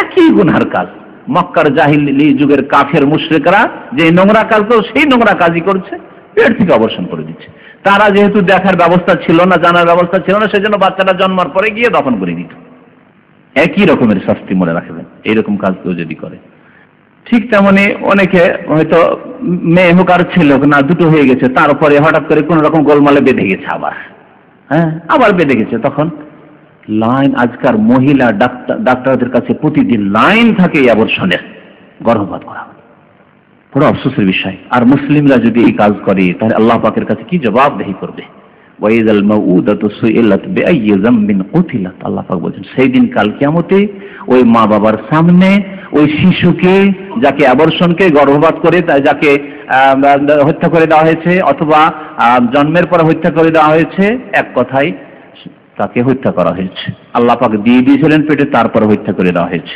একই গুনার কাজ। মক্কার জাহিলি যুগের কাফের মুশরিকরা যে নোংরা কাজ করতো, সেই নোংরা কাজই করছে, পেট থেকে অবর্ষণ করে দিচ্ছে। তারা যেহেতু দেখার ব্যবস্থা ছিল না, জানার ব্যবস্থা ছিল না, সেজন্য বাচ্চাটা জন্মার পরে গিয়ে দফন করে দিত। একই রকমের শাস্তি মনে রাখবেন এইরকম কাজ কেউ যদি করে। ঠিক তেমনি অনেকে হয়তো মেয়ে হোক আর ছেলে হোক না, দুটো হয়ে গেছে, তারপরে হঠাৎ করে কোন রকম গোলমালে বেঁধে গেছে, আবার বেঁধে গেছে, তখন লাইন, আজকাল মহিলা ডাক্তারদের কাছে প্রতিদিন লাইন থাকে অ্যাবর্শনের, গর্ভপাত করা, বড় আফসোসের বিষয়। আর মুসলিমরা যদি এই কাজ করে, তাহলে আল্লাহ পাকের কাছে কি জবাবদেহি করবে। ওয়াইযাল মাউউদাতু সুইলাত বিআইয়ি যামবিন কুতিলাত, আল্লাহ পাক বলেন সেই দিন কাল কিয়ামতে ওই মা বাবার সামনে ওই শিশুকে, যাকে অ্যাবর্শনকে, গর্ভপাত করে যাকে হত্যা করে দেওয়া হয়েছে, অথবা জন্মের পরে হত্যা করে দেওয়া হয়েছে, এক কথায় তাকে হত্যা করা হয়েছে। আল্লাহ পাক দিয়ে দিয়েছিলেন পেটে, তারপরে হত্যা করে দেওয়া হয়েছে।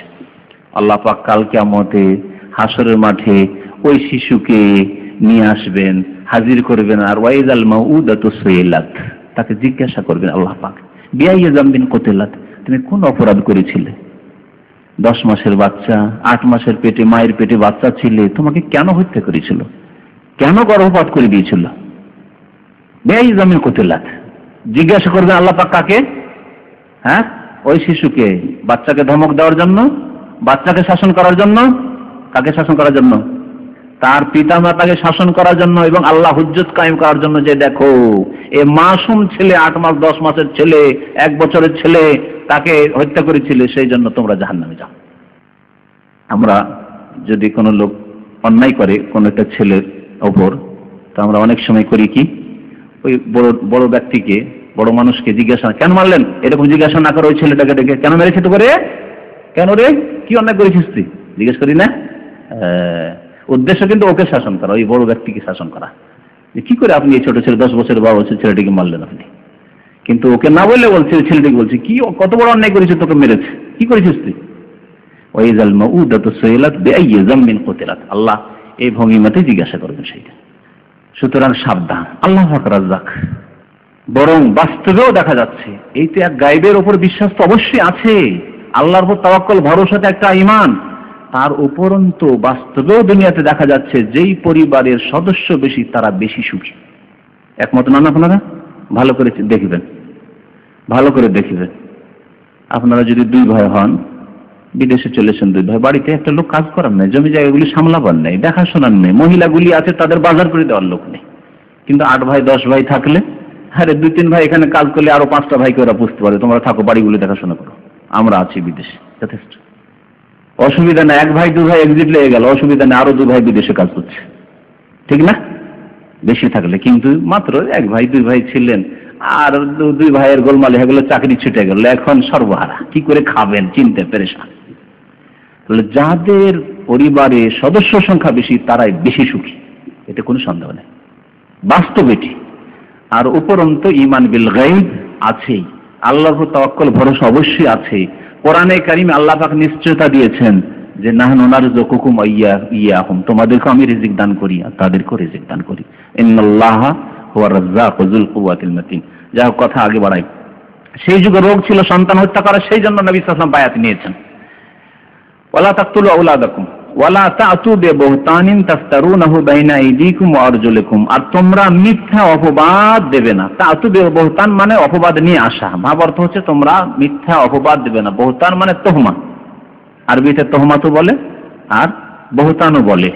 আল্লাহ পাক কাল কিয়ামতে হাসরের মাঠে ওই শিশুকে নিয়ে আসবেন, হাজির করবেন, আর ওয়াইযাল মাউউদাতু সুইলাত, তাকে জিজ্ঞাসা করবেন আল্লাহ পাক, বিআইয়ি যামবিন কুতিলাত, তুমি কোন অপরাধ করেছিলে? 10 মাসের বাচ্চা, 8 মাসের পেটে, মায়ের পেটে বাচ্চা ছিলে, তোমাকে কেন হত্যা করেছিল, কেন গর্ভপাত করে দিয়েছিল? বিআইয়ি যামবিন কুতিলাত, জিজ্ঞাসা করবেন আল্লাহ পাক কাকে? ওই শিশুকে, বাচ্চাকে ধমক দেওয়ার জন্য, বাচ্চাকে শাসন করার জন্য। কাকে শাসন করার জন্য? তার পিতা মাতাকে শাসন করার জন্য এবং আল্লাহ হুজ্জত কায়েম করার জন্য, যে দেখো এ মাসুম ছেলে, 8 মাস 10 মাসের ছেলে, 1 বছরের ছেলে, তাকে হত্যা করেছিলে, সেই জন্য তোমরা জাহান্নামে যাও। আমরা যদি কোনো লোক অন্যায় করে কোন একটা ছেলের ওপর, তা আমরা অনেক সময় করি কি, ওই বড় ব্যক্তিকে, বড় মানুষকে জিজ্ঞাসা, কেন মারলেন, এরকম জিজ্ঞাসা না করে ওই ছেলেটাকে ডেকে, কেন মেরেছে তো করে, কেন রে, কি অন্যায় করেছিস তুই, জিজ্ঞেস করি না? উদ্দেশ্য কিন্তু ওকে শাসন করা, ওই বড় ব্যক্তিকে শাসন করা, যে কি করে আপনি এই ছোট ছেলে 10 বছরের বাবা ছেলেটিকে মারলেন আপনি। কিন্তু ওকে না বললে বলছে, ওই ছেলেটিকে বলছে, কি কত বড় অন্যায় করেছে, তোকে মেরেছে, কি করেছিস তুই? ওয়াইজাল মাউদাতু সুইলাত বিআইয়ি যামবিন কুতিলাত, আল্লাহ এই ভঙ্গিমাতে জিজ্ঞাসা করবেন সেইটা। সুতরাং সাবধান, আল্লাহ পাক রাজ্জাক। বরং বাস্তবেও দেখা যাচ্ছে, এই তো এক গায়বের উপর বিশ্বাস তো অবশ্যই আছে, আল্লাহর উপর তাওয়াক্কুল, ভরসাতে একটা ঈমান, তার উপরন্তু বাস্তবেও দুনিয়াতে দেখা যাচ্ছে যেই পরিবারের সদস্য বেশি তারা বেশি সুখী। একমত না আপনারা? ভালো করে দেখবেন, ভালো করে দেখবেন। আপনারা যদি 2 ভাই হন, বিদেশে চলেছেন 2 ভাই, বাড়িতে একটা লোক কাজ করার নেই, জমি জায়গাগুলি সামলাবার নেই, দেখাশোনার নেই, মহিলাগুলি আছে তাদের বাজার করে দেওয়ার লোক নেই। কিন্তু 8 ভাই 10 ভাই থাকলে, আরে 2-3 ভাই এখানে কাজ করলে আরো 5টা ভাইকে ওরা বুঝতে পারে, তোমরা থাকো বাড়িগুলি দেখাশোনা করো, আমরা আছি বিদেশে, যথেষ্ট, অসুবিধা নেই। 1 ভাই 2 ভাই এক্সিট লেগে গেল, অসুবিধা নেই, আরো 2 ভাই বিদেশে কাজ করছে, ঠিক না? বেশি থাকলে, কিন্তু মাত্র 1 ভাই 2 ভাই ছিলেন, আর 2 ভাইয়ের গোলমালে হয়ে গেল, চাকরি ছুটে গেল, এখন সর্বহারা, কি করে খাবেন চিনতে পেরেশান। যাদের পরিবারে সদস্য সংখ্যা বেশি তারাই বেশি সুখী, এটা কোনো সন্দেহ নেই, বাস্তব এটি। আর উপরন্ত ঈমান বিল গায়ব আছেই, আল্লাহর উপর তাওয়াক্কুল ভরসা অবশ্যই আছে। কোরআনে কারিমে আল্লাহ পাক নিশ্চয়তা দিয়েছেন যে নাহনু নারযুকুকুম ইয়াহুম, তোমাদেরকে আমি রিজিক দান করি আর তাদেরকেও রিজিক দান করি। ইন্নাল্লাহা হুয়া রাজ্জাকু যুল কুওয়াতিল মাতিন। যা কথা আগে বাড়াই, সেই যুগে রোগ ছিল সন্তান হত্যা করা, সেই জন্য নবী সাল্লাল্লাহু আলাইহি ওয়াসাল্লাম বায়াত নিয়েছেন, ওয়ালা তাকতুলু আওলাদাকুম ওয়ালা তা'তু বিবুহতানিন তাফতারুনাহু বাইনা আইদিকুম ওয়া আরজুলিকুম, আর তোমরা মিথ্যা অপবাদ দেবে না। তা'তু বিবুহতান মানে অপবাদ নিয়ে আসা, ভাব অর্থ হচ্ছে তোমরা মিথ্যা অপবাদ দেবে না। বহতান মানে তোহমা, আরবিতে তোহমাতও বলে আর বহতানও বলে।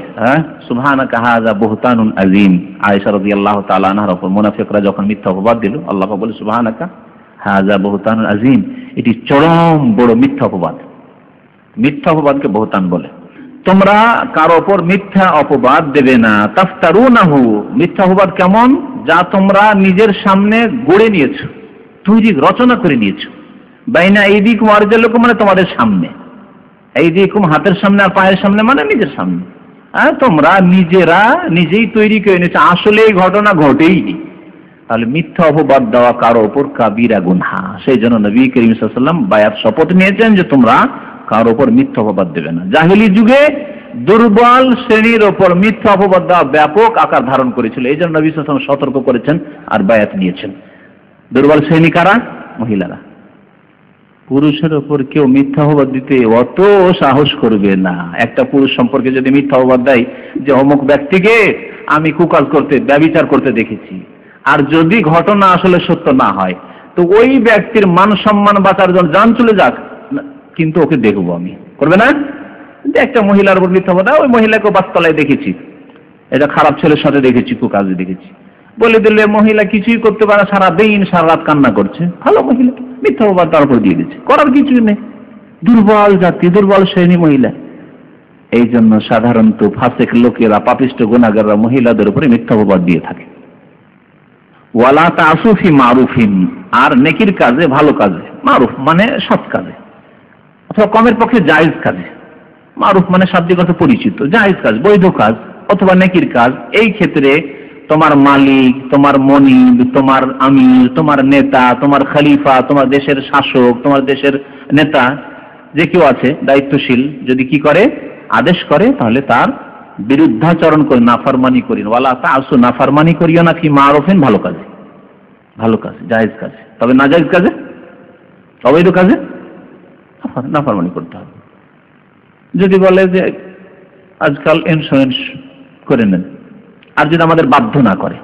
সুবহানাকা হাযা বুহতানুন আযীম। আয়েশা রাদিয়াল্লাহু তাআলা আনহার উপর মুনাফিকরা যখন মিথ্যা অপবাদ দিল, আল্লাহ পাক বলে সুবহানাকা হাযা বুহতানুন আযীম, এটি চরম বড় মিথ্যা অপবাদ। মিথ্যা অপবাদকে বহতান বলে। তোমরা কারো ওপর মিথ্যা অপবাদ দেবে না। তাফতারুনাহু, মিথ্যা অপবাদ কেমন? যা তোমরা নিজের সামনে গড়ে নিয়েছো, তৈরি রচনা করে নিয়েছো। বাইনা আইদিকুম ওয়া আরজুলিকুম মানে তোমাদের সামনে, আইদিকুম হাতের সামনে আর পায়ের সামনে মানে নিজের সামনে। তোমরা নিজেই তৈরি করে নিয়েছো, আসলে এই ঘটনা ঘটেইনি। তাহলে মিথ্যা অপবাদ দেওয়া কারো ওপর কাবিরা গুনহা। সেই জন্য নবী করিম সাল্লাল্লাহু আলাইহি ওয়াসাল্লাম বায়াত শপথ নিয়েছেন যে তোমরা কারো ওপর মিথ্যা অপবাদ দেবে না। জাহেলি যুগে দুর্বল শ্রেণীর ওপর মিথ্যা অপবাদ দেওয়া ব্যাপক আকার ধারণ করেছিল, এই জন্য নবী সাল্লাল্লাহু আলাইহি ওয়াসাল্লাম সতর্ক করেছেন আর বায়াত নিয়েছেন। দুর্বল শ্রেণী কারা? মহিলারা। পুরুষের ওপর কেউ মিথ্যা অপবাদ দিতে অত সাহস করবে না। একটা পুরুষ সম্পর্কে যদি মিথ্যা অপবাদ দেয় যে অমুক ব্যক্তিকে আমি কুকাজ করতে, ব্যভিচার করতে দেখেছি, আর যদি ঘটনা আসলে সত্য না হয়, তো ওই ব্যক্তির মান সম্মান বাঁচার জন্য জান চলে যাক, কিন্তু ওকে দেখবো আমি, করবে না? একটা মহিলার উপর মিথ্যা অপবাদ, ওই মহিলাকে বাসতলায় দেখেছি, এটা খারাপ ছেলের সাথে দেখেছি, কুকাজে দেখেছি, বলে দিলে মহিলা কিছুই করতে পারে, সারাদিন সারা রাত কান্না করছে, ভালো মহিলা, মিথ্যা অপবাদ তার উপর দিয়ে দিচ্ছে, করার কিছুই নেই। দুর্বল জাতি, দুর্বল শ্রেণী মহিলা। এই জন্য সাধারণত ফাসিক লোকেরা, পাপিষ্ট গুনাহগাররা মহিলাদের উপরে মিথ্যা অপবাদ দিয়ে থাকে। ওয়ালা তা'সু ফি মারুফিন, আর নেকির কাজে, ভালো কাজে, মারুফ মানে সৎ কাজে অথবা কমের পক্ষে জায়েজ কাজে। মারুফ মানে শাব্দিক অর্থে পরিচিত, জায়েজ কাজ, বৈধ কাজ অথবা নেকির কাজ। এই ক্ষেত্রে তোমার মালিক, তোমার মনিব, তোমার আমির, তোমার নেতা, তোমার খলিফা, তোমার দেশের শাসক, তোমার দেশের নেতা, যে কেউ আছে দায়িত্বশীল, যদি কি করে, আদেশ করে, তাহলে তার বিরুদ্ধাচরণ করে, নাফরমানি করি। ওয়ালা তা'সু, নাফরমানি করিও না, ফি মারুফিন, ভালো কাজে, ভালো কাজে, জায়েজ কাজে। তবে নাজায়েজ কাজে, অবৈধ কাজে নাফরমানি করতে হবে। যদি বলে যে আজকাল ইন্স্যুরেন্স করে নেন, আর যদি আমাদের বাধ্য না করে,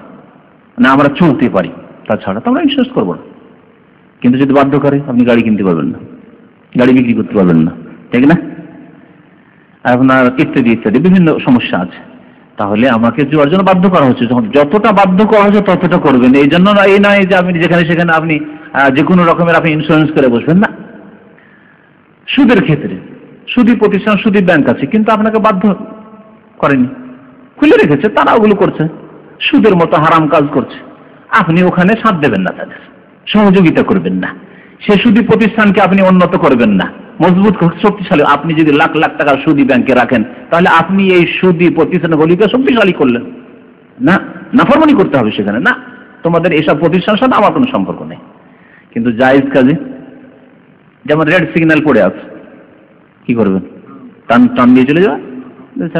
না আমরা চলতে পারি, তাছাড়া তো আমরা ইন্স্যুরেন্স করবো না। কিন্তু যদি বাধ্য করে, আপনি গাড়ি কিনতে পারবেন না, গাড়ি বিক্রি করতে পারবেন না, ঠিক না? আপনার ইত্যাদি ইত্যাদি বিভিন্ন সমস্যা আছে। তাহলে আমাকে যাওয়ার জন্য বাধ্য করা হচ্ছে। যতটা বাধ্য করা হচ্ছে ততটা করবেন। এই জন্য এই নয় যে আপনি যেখানে সেখানে আপনি যে কোনো রকমের আপনি ইন্স্যুরেন্স করে বসবেন না। সুদের ক্ষেত্রে সুদী প্রতিষ্ঠান, সুদী ব্যাংক আছে, কিন্তু আপনাকে বাধ্য করেনি, খুলে রেখেছে, তারা ওগুলো করছে, সুদের মতো হারাম কাজ করছে। আপনি ওখানে সাথ দেবেন না, তাদের সহযোগিতা করবেন না। সে সুদী প্রতিষ্ঠানকে আপনি উন্নত করবেন না, মজবুত শক্তিশালী। আপনি যদি লাখ লাখ টাকা সুদী ব্যাংকে রাখেন, তাহলে আপনি এই সুদী প্রতিষ্ঠানগুলিকে শক্তিশালী করলেন না, নাফরমানি করতে হবে সেখানে। না, তোমাদের এইসব প্রতিষ্ঠানের সাথে আমার কোনো সম্পর্ক নেই। কিন্তু জায়েজ কাজে, যেমন রেড সিগন্যাল পড়ে আছে, কি করবেন? টান দিয়ে চলে যাওয়া,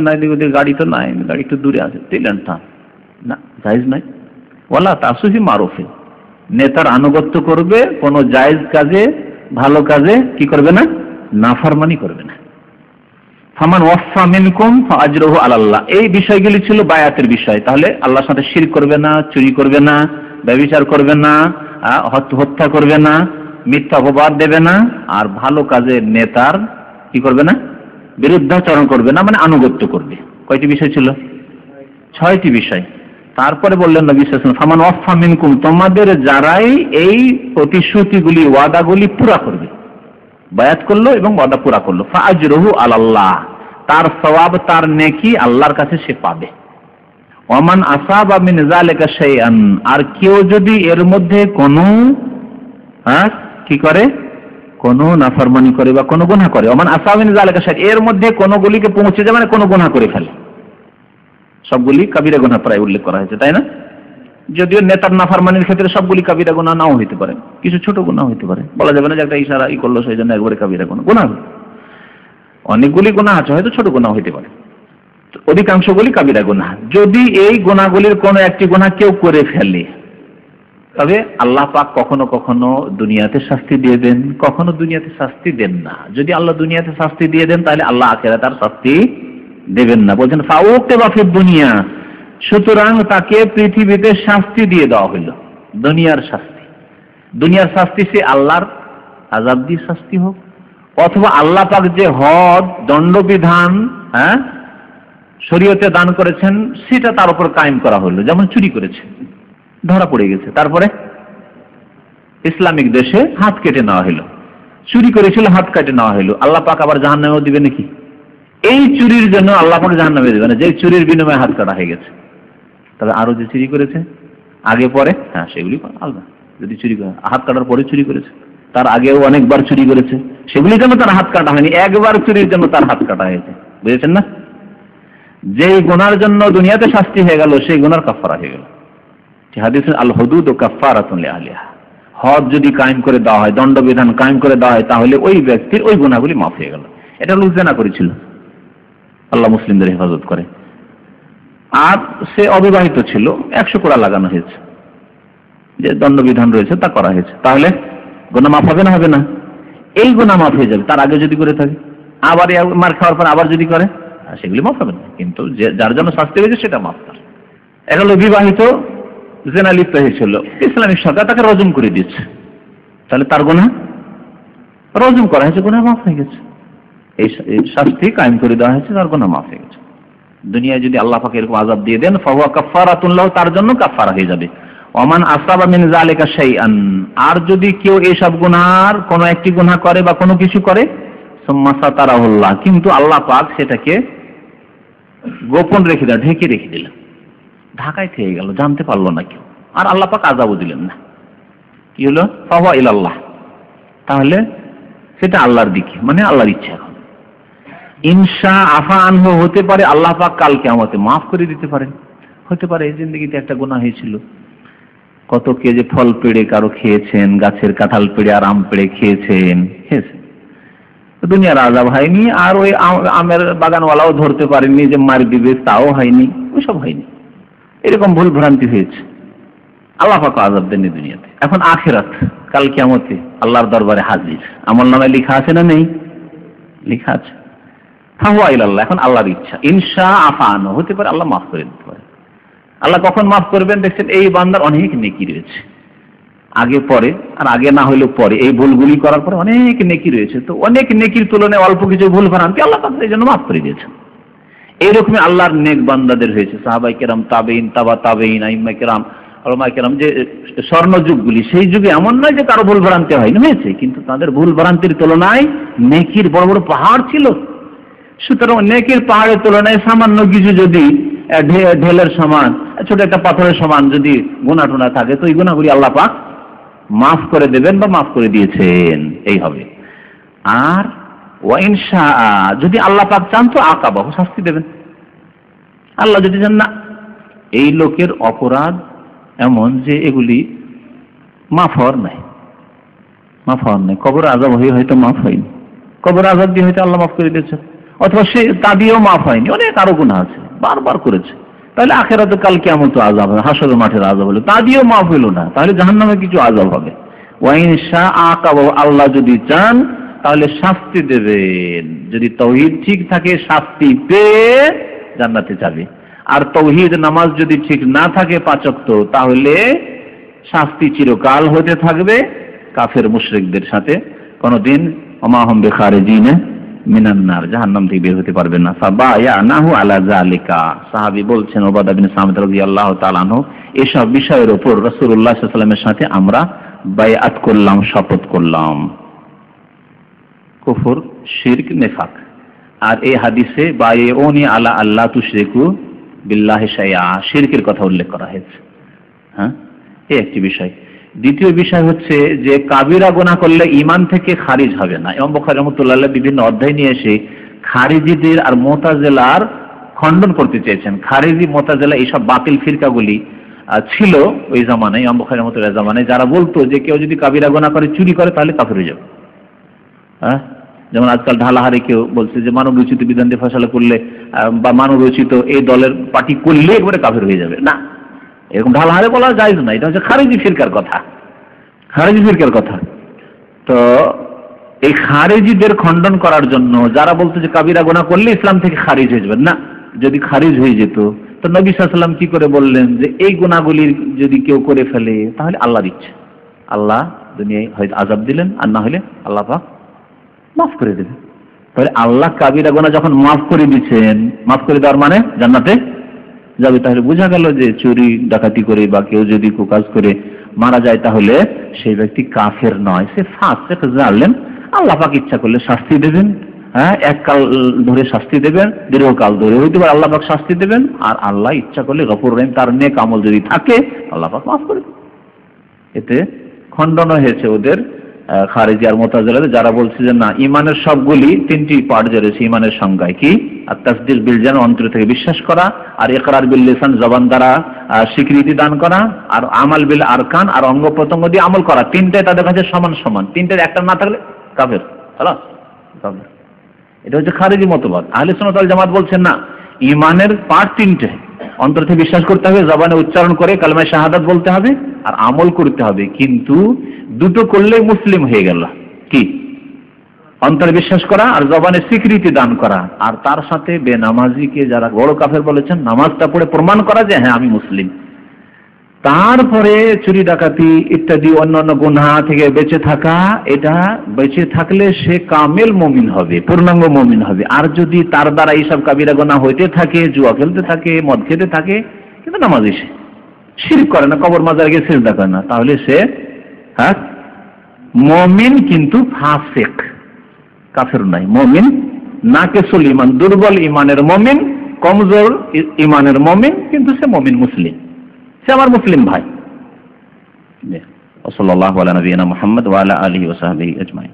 না ওদের গাড়ি তো নাই, গাড়ি একটু দূরে আছে, দিলেন টান, না, জায়েজ নাই। ওয়ালা তাসুহি মারুফে, নেতার আনুগত্য করবে, কোন জায়েজ কাজে, ভালো কাজে কি করবে না? নাফরমানি করবে না। ফামান ওয়াফা মিনকুম ফাআজরুহু আলাল্লাহ। এই বিষয়গুলি ছিল বায়াতের বিষয়। তাহলে আল্লাহর সাথে শিরক করবে না, চুরি করবে না, ব্যভিচার করবে না, হত্যা করবে না, মিথ্যা অপবাদ দেবে না, আর ভালো কাজে নেতার কি করবে না? বিরুদ্ধাচরণ করবে না, মানে আনুগত্য করবে। কয়টি বিষয় ছিল? 6টি বিষয়। তারপরে বললেন নবী সাল্লাল্লাহু আলাইহি ওয়াসাল্লাম, ফামান ওয়াফা মিনকুম, তোমাদের যারাই এই প্রতিশ্রুতিগুলি, ওয়াদাগুলি পুরা করবে, বায়াত করলো এবং ওয়াদা পুরা করলো, ফাআজরুহু আলাল্লাহ, তার সওয়াব, তার নেকি আল্লাহর কাছে সে পাবে। ওয়ামান আসাবা মিন যালিকা শাইআন, আর কেউ যদি এর মধ্যে কোনো কি করে, কোনো নাফরমানি করে বা কোনো গুনাহ করে, ওয়ামান আসাবা মিন যালিকা শাইআন, এর মধ্যে কোনগুলিকে পৌঁছে যায়, মানে কোনো গুনাহ করে ফেলে। সবগুলি কাবিরা গুনাহ প্রায় উল্লেখ করা হয়েছে, তাই না? যদিও নেতার নাফরমানির ক্ষেত্রে সবগুলি কাবিরা গুনাহ নাও হইতে পারে, কিছু ছোট গুনাহ হইতে পারে। বলা যাবে না যে একটা ইশারা করলো সেই জন্য একবারে কাবিরা গুনাহ। অনেকগুলি গুনাহ আছে, হয়তো ছোট গুনাহ হইতে পারে, অধিকাংশগুলি কাবিরা গুনাহ। যদি এই গুনাহগুলির কোনো একটি গুনাহ কেউ করে ফেলে, তবে আল্লাহ পাক কখনো কখনো দুনিয়াতে শাস্তি দিয়ে দেন, কখনো দুনিয়াতে শাস্তি দেন না। যদি আল্লাহ দুনিয়াতে শাস্তি দিয়ে দেন, তাহলে আল্লাহ আখিরাতে আর শাস্তি দেবেন না। বলছেন ফাউকিবা ফিদ দুনিয়া, সুতরাং তাকে পৃথিবীতে শাস্তি দিয়ে দেওয়া হইল, দুনিয়ার শাস্তি। দুনিয়ার শাস্তি সে আল্লাহর আযাব দিয়ে শাস্তি হোক, অথবা আল্লাহ পাক যে হদ, দণ্ডবিধান শরীয়তে দান করেছেন, সেটা তার উপর কায়েম করা হলো। যেমন চুরি করেছে, ধরা পড়ে গেছে, তারপরে ইসলামিক দেশে হাত কেটে নেওয়া হলো। চুরি করেছিল, হাত কেটে নেওয়া হলো। আল্লাহ পাক আবার জাহান্নামেও দিবে নাকি? এই চুরির জন্য আল্লাহ পাক জাহান্নামে দিবে না, যে চুরির বিনিময়ে হাত কাটা হয়ে গেছে। তবে আরো যে চুরি করেছে আগে পরে, সেগুলি আলাদা। যদি চুরি করে হাত কাটার পরে চুরি করেছে, তার আগেও অনেকবার চুরি করেছে, সেগুলির জন্য তার হাত কাটা হয়নি, একবার চুরির জন্য তার হাত কাটা হয়েছে। বুঝেছেন না? যেই গুনার জন্য দুনিয়াতে শাস্তি হয়ে গেল, সেই গুনার কাফারা হয়ে গেল। হাদিসে আল হুদুদ ও কাফারাতুন লিআহলিহা, হদ যদি কায়েম করে দেওয়া হয়, দণ্ডবিধান কায়েম করে দেওয়া হয়, তাহলে ওই ব্যক্তির ওই গুনাহগুলি মাফ হয়ে গেল। এটা লোক জেনা করেছিল, আল্লাহ মুসলিমদের হেফাজত করে, আর সে অবিবাহিত ছিল, 100 কোড়া লাগানো হয়েছে, যে দণ্ডবিধান রয়েছে তা করা হয়েছে। তাহলে গুনাহ মাফ হবে না? হবে না। এই গুনাহ মাফ হয়ে যাবে। তার আগে যদি করে থাকে, আবার মার খাওয়ার পর আবার যদি করে, সেগুলি মাফ হবে না। কিন্তু যার জন্য শাস্তি হয়েছে সেটা মাফ। তার এখন বিবাহিত জেনা লিপ্ত হয়েছিল, ইসলামিক সরকার তাকে রজম করে দিয়েছে, তাহলে তার গুনাহ রজম করা হয়েছে, গুনাহ মাফ হয়ে গেছে। এই শাস্তি কায়েম করে দেওয়া হয়েছে, তার গুনাহ মাফ হয়ে গেছে। দুনিয়ায় যদি আল্লাহ পাক এরকম আযাব দিয়ে দেন, ফাহুয়া কাফারাতুন লাহু, তার জন্য কাফারা হয়ে যাবে। ওমান আসাবা মিন যালিকা শাইআন, আর যদি কেউ এইসব গুনাহর কোনো একটি গুনাহ করে বা কোনো কিছু করে, সুম্মা সাতারাহুল্লাহ, কিন্তু আল্লাহ পাক সেটাকে গোপন রেখে দিলেন, ঢেকে রেখে দিলেন, ঢাকায় থেকে গেল, জানতে পারলো না কেউ, আর আল্লাহ পাক আযাবও দিলেন না, কি হলো? ফাহুয়া ইলাল্লাহ, তাহলে সেটা আল্লাহর দিকে, মানে আল্লাহর ইচ্ছা। এখন ইনশা আফা আনহু, হতে পারে আল্লাহ পাক কাল কিয়ামতে মাফ করে দিতে পারেন। হতে পারে এই জিন্দেগিতে একটা গুনাহ হয়েছিল, কত কে যে ফল পেড়ে কারো খেয়েছেন, গাছের কাঁঠাল পেড়ে আর আম পেড়ে খেয়েছেন, দুনিয়ার আযাব হয়নি, আর ওই আমের বাগানওয়ালাও ধরতে পারেননি যে মার দিবে, তাও হয়নি, ওইসব হয়নি। এরকম ভুল ভ্রান্তি হয়েছে, আল্লাহ পাক আযাব দেননি দুনিয়াতে। এখন আখিরাত, কাল কিয়ামতে আল্লাহর দরবারে হাজির, আমলনামায় লেখা আছে না নেই? লেখা আছে। ফাহুয়া ইলাল্লাহ, এখন আল্লাহর ইচ্ছা। ইনশা আফা আনহু, হতে পারে আল্লাহ মাফ করে দিতে পারে। আল্লাহ কখন মাফ করবেন? দেখছেন এই বান্দার অনেক নেকি রয়েছে, আগে পরে, আর আগে না হইলেও পরে, এই ভুলগুলি করার পরে অনেক নেকি রয়েছে। তো অনেক নেকির তুলনায় অল্প কিছু ভুল ভ্রান্তি আল্লাহ পাক এই জন্য মাফ করে দিয়েছেন। এইরকম আল্লাহর নেক বান্দাদের হয়েছে, সাহাবায়ে কেরাম, তাবেঈন, তাবা তাবেঈন, আইম্মায়ে কেরাম, উলামায়ে কেরাম, যে স্বর্ণ যুগগুলি, সেই যুগে এমন নয় যে কারো ভুল ভ্রান্তি হয়নি, হয়েছে, কিন্তু তাদের ভুল ভ্রান্তির তুলনায় নেকির বড় বড় পাহাড় ছিল। সুতরাং নেকির পাহাড়ের তুলনায় সামান্য কিছু যদি ঢেলের সমান, ছোট একটা পাথরের সমান যদি গুনাহ টুনা থাকে, তো এই গুনাহগুলি আল্লাহ পাক মাফ করে দেবেন বা মাফ করে দিয়েছেন, এই হবে। আর ওয়াইন শাআ, যদি আল্লাহ পাক চান তো আকাবাহু, শাস্তি দেবেন। আল্লাহ যদি চান না, এই লোকের অপরাধ এমন যে এগুলি মাফ হওয়ার নাই, মাফ হওয়ার নাই, কবর আযাব হয়ে হয়তো মাফ হয়নি, কবর আযাব দিয়ে হয়তো আল্লাহ মাফ করে দিয়েছে, অথবা সে তা দিয়েও মাফ হয়নি, অনেক আরো গুনাহ আছে, বারবার করেছে, তাহলে আখিরাতে কাল কিয়ামত আযাব হবে, হাসরের মাঠের আযাব হলো, তা দিয়েও মাফ হলো না, তাহলে জাহান্নামে কিছু আযাব হবে। ওয়াইন শাআ আকাবাহু, আল্লাহ যদি চান তাহলে শাস্তি দেবেন। যদি তাওহীদ ঠিক থাকে শাস্তি পেয়ে জান্নাতে যাবে, আর তাওহীদ নামাজ যদি ঠিক না থাকে 5 ওয়াক্ত, তাহলে শাস্তি চিরকাল হতে থাকবে কাফের মুশরিকদের সাথে, কোনদিন ওমা হুম বিখারিজিন মিনান নার, জাহান্নাম থেকে বের হতে পারবে না। ফাবায়ানাহু আলা যালিকা, সাহাবী বলছেন উবাদা বিন সামিত রাদিয়াল্লাহু তাআলা আনহু, এসব বিষয়ের উপর রাসূলুল্লাহ সাল্লাল্লাহু আলাইহি ওয়াসাল্লামের সাথে আমরা বায়াত করলাম, শপথ করলাম। কুফর, শিরক, নিফাক। আর এই হাদিসে বায়াউনি আলা আল্লাহ তুশরিকু বিল্লাহি শাইআ, শিরকের কথা উল্লেখ করা হয়েছে। হ্যাঁ, এই একটি বিষয়। দ্বিতীয় বিষয় হচ্ছে যে কাবিরা গুনাহ করলে ঈমান থেকে খারিজ হবে না। ইমাম বুখারী রাহমাতুল্লাহ আলাইহি বিভিন্ন অধ্যায় নিয়ে এসে খারিজিদের আর মুতাজিলার খণ্ডন করতে চেয়েছেন। খারিজি, মুতাজিলা এইসব বাতিল ফিরকাগুলি ছিল ওই জামানায়, ইমাম বুখারী রাহমাতুল্লাহ জামানায়, যারা বলতো যে কেউ যদি কাবিরা গুনাহ করে, চুরি করে, তাহলে কাফির হয়ে যাবে। হ্যাঁ, যেমন আজকাল ঢালাহারি কেউ বলছে যে মানব রচিত বিধান দিয়ে ফয়সালা করলে বা মানব রচিত এই দলের পার্টি করলে একবারে কাফির হয়ে যাবে। না, এরকম ঢালাহারি বলা জায়েজ না, এটা হচ্ছে খারিজি ফিরকার কথা, খারিজি ফিরকার কথা। তো এই খারিজিদের খণ্ডন করার জন্য যারা বলতো যে কাবিরা গুনাহ করলে ইসলাম থেকে খারিজ হয়ে যাবে, না, যদি খারিজ হয়ে যেত তো নবী সাল্লাল্লাহু আলাইহি ওয়াসাল্লাম কি করে বললেন যে এই গুনাহগুলির যদি কেউ করে ফেলে তাহলে আল্লাহর ইচ্ছা, আল্লাহ দুনিয়ায় হয়তো আযাব দিলেন, আর না হলে আল্লাহ পাক মাফ করে দেবেন। তাহলে আল্লাহ কাবিরা গুনাহ যখন মাফ করে দিচ্ছেন, মাফ করে দেওয়ার মানে জান্নাতে যাবে, তাহলে বোঝা গেল যে চুরি ডাকাতি করে বা কেউ যদি কুকাজ করে মারা যায় তাহলে সেই ব্যক্তি কাফের নয়, সে ফাসিক জালেম। আল্লাহ পাক ইচ্ছা করলে শাস্তি দেবেন, হ্যাঁ, এককাল ধরে শাস্তি দেবেন, দীর্ঘকাল ধরে হইতে পারে আল্লাহ পাক শাস্তি দেবেন, আর আল্লাহ ইচ্ছা করলে গফুর রহিম, তার নেক আমল যদি থাকে আল্লাহ পাক মাফ করে দেবেন। এতে খণ্ডন হয়েছে ওদের খারিজি আর মুতাজিলাদের, যারা বলছে যে না, ইমানের সবগুলি 3টি পার্ট রয়েছে ইমানের সংজ্ঞায়, কি আত-তাসদীক বিল জানান, অন্তর থেকে বিশ্বাস করা, আর ইকরার বিল লিসান, জবান দ্বারা স্বীকৃতি দান করা, আর আমাল বিল আরকান, আর অঙ্গ প্রত্যঙ্গ দিয়ে আমল করা। 3টাই তাদের কাছে সমান সমান, 3টার একটা না থাকলে কাফের, খালাস কাফের। এটা হচ্ছে খারিজি মতবাদ। আহলে সুন্নাত ওয়াল জামাত বলছেন না, ইমানের পার্ট 3টে, অন্তর থেকে বিশ্বাস করতে হবে, জবানে উচ্চারণ করে কালেমা শাহাদাত বলতে হবে, আর আমল করতে হবে। কিন্তু দুটো করলে মুসলিম হয়ে গেল, কি অন্তরে বিশ্বাস করা আর জবানে স্বীকৃতি দান করা, আর তার সাথে বেনামাজিকে যারা বড় কাফের বলেছেন, নামাজটা পড়ে প্রমাণ করা যে হ্যাঁ আমি মুসলিম। তারপরে চুরি ডাকাতি ইত্যাদি অন্যান্য গুনাহ থেকে বেঁচে থাকা, এটা বেঁচে থাকলে সে কামেল মুমিন হবে, পূর্ণাঙ্গ মুমিন হবে। আর যদি তার দ্বারা এইসব কাবিরা গুনাহ হইতে থাকে, জুয়া খেলতে থাকে, মদ খেতে থাকে, কিন্তু নামাজি সে শিরক করে না, কবর মাজারে গিয়ে সিজদা করে না, তাহলে সে হ্যাঁ মুমিন কিন্তু ফাসিক, কাফের নাই। মুমিন নাকিসুল ঈমান, দুর্বল ঈমানের মুমিন, কমজোর ঈমানের মুমিন, কিন্তু সে মুমিন মুসলিম, সে আমার মুসলিম ভাই। সাল্লাল্লাহু আলা নবিয়িনা মুহাম্মদ ওয়া আলা আলিহি ওয়া সাহবিহি আজমাইন।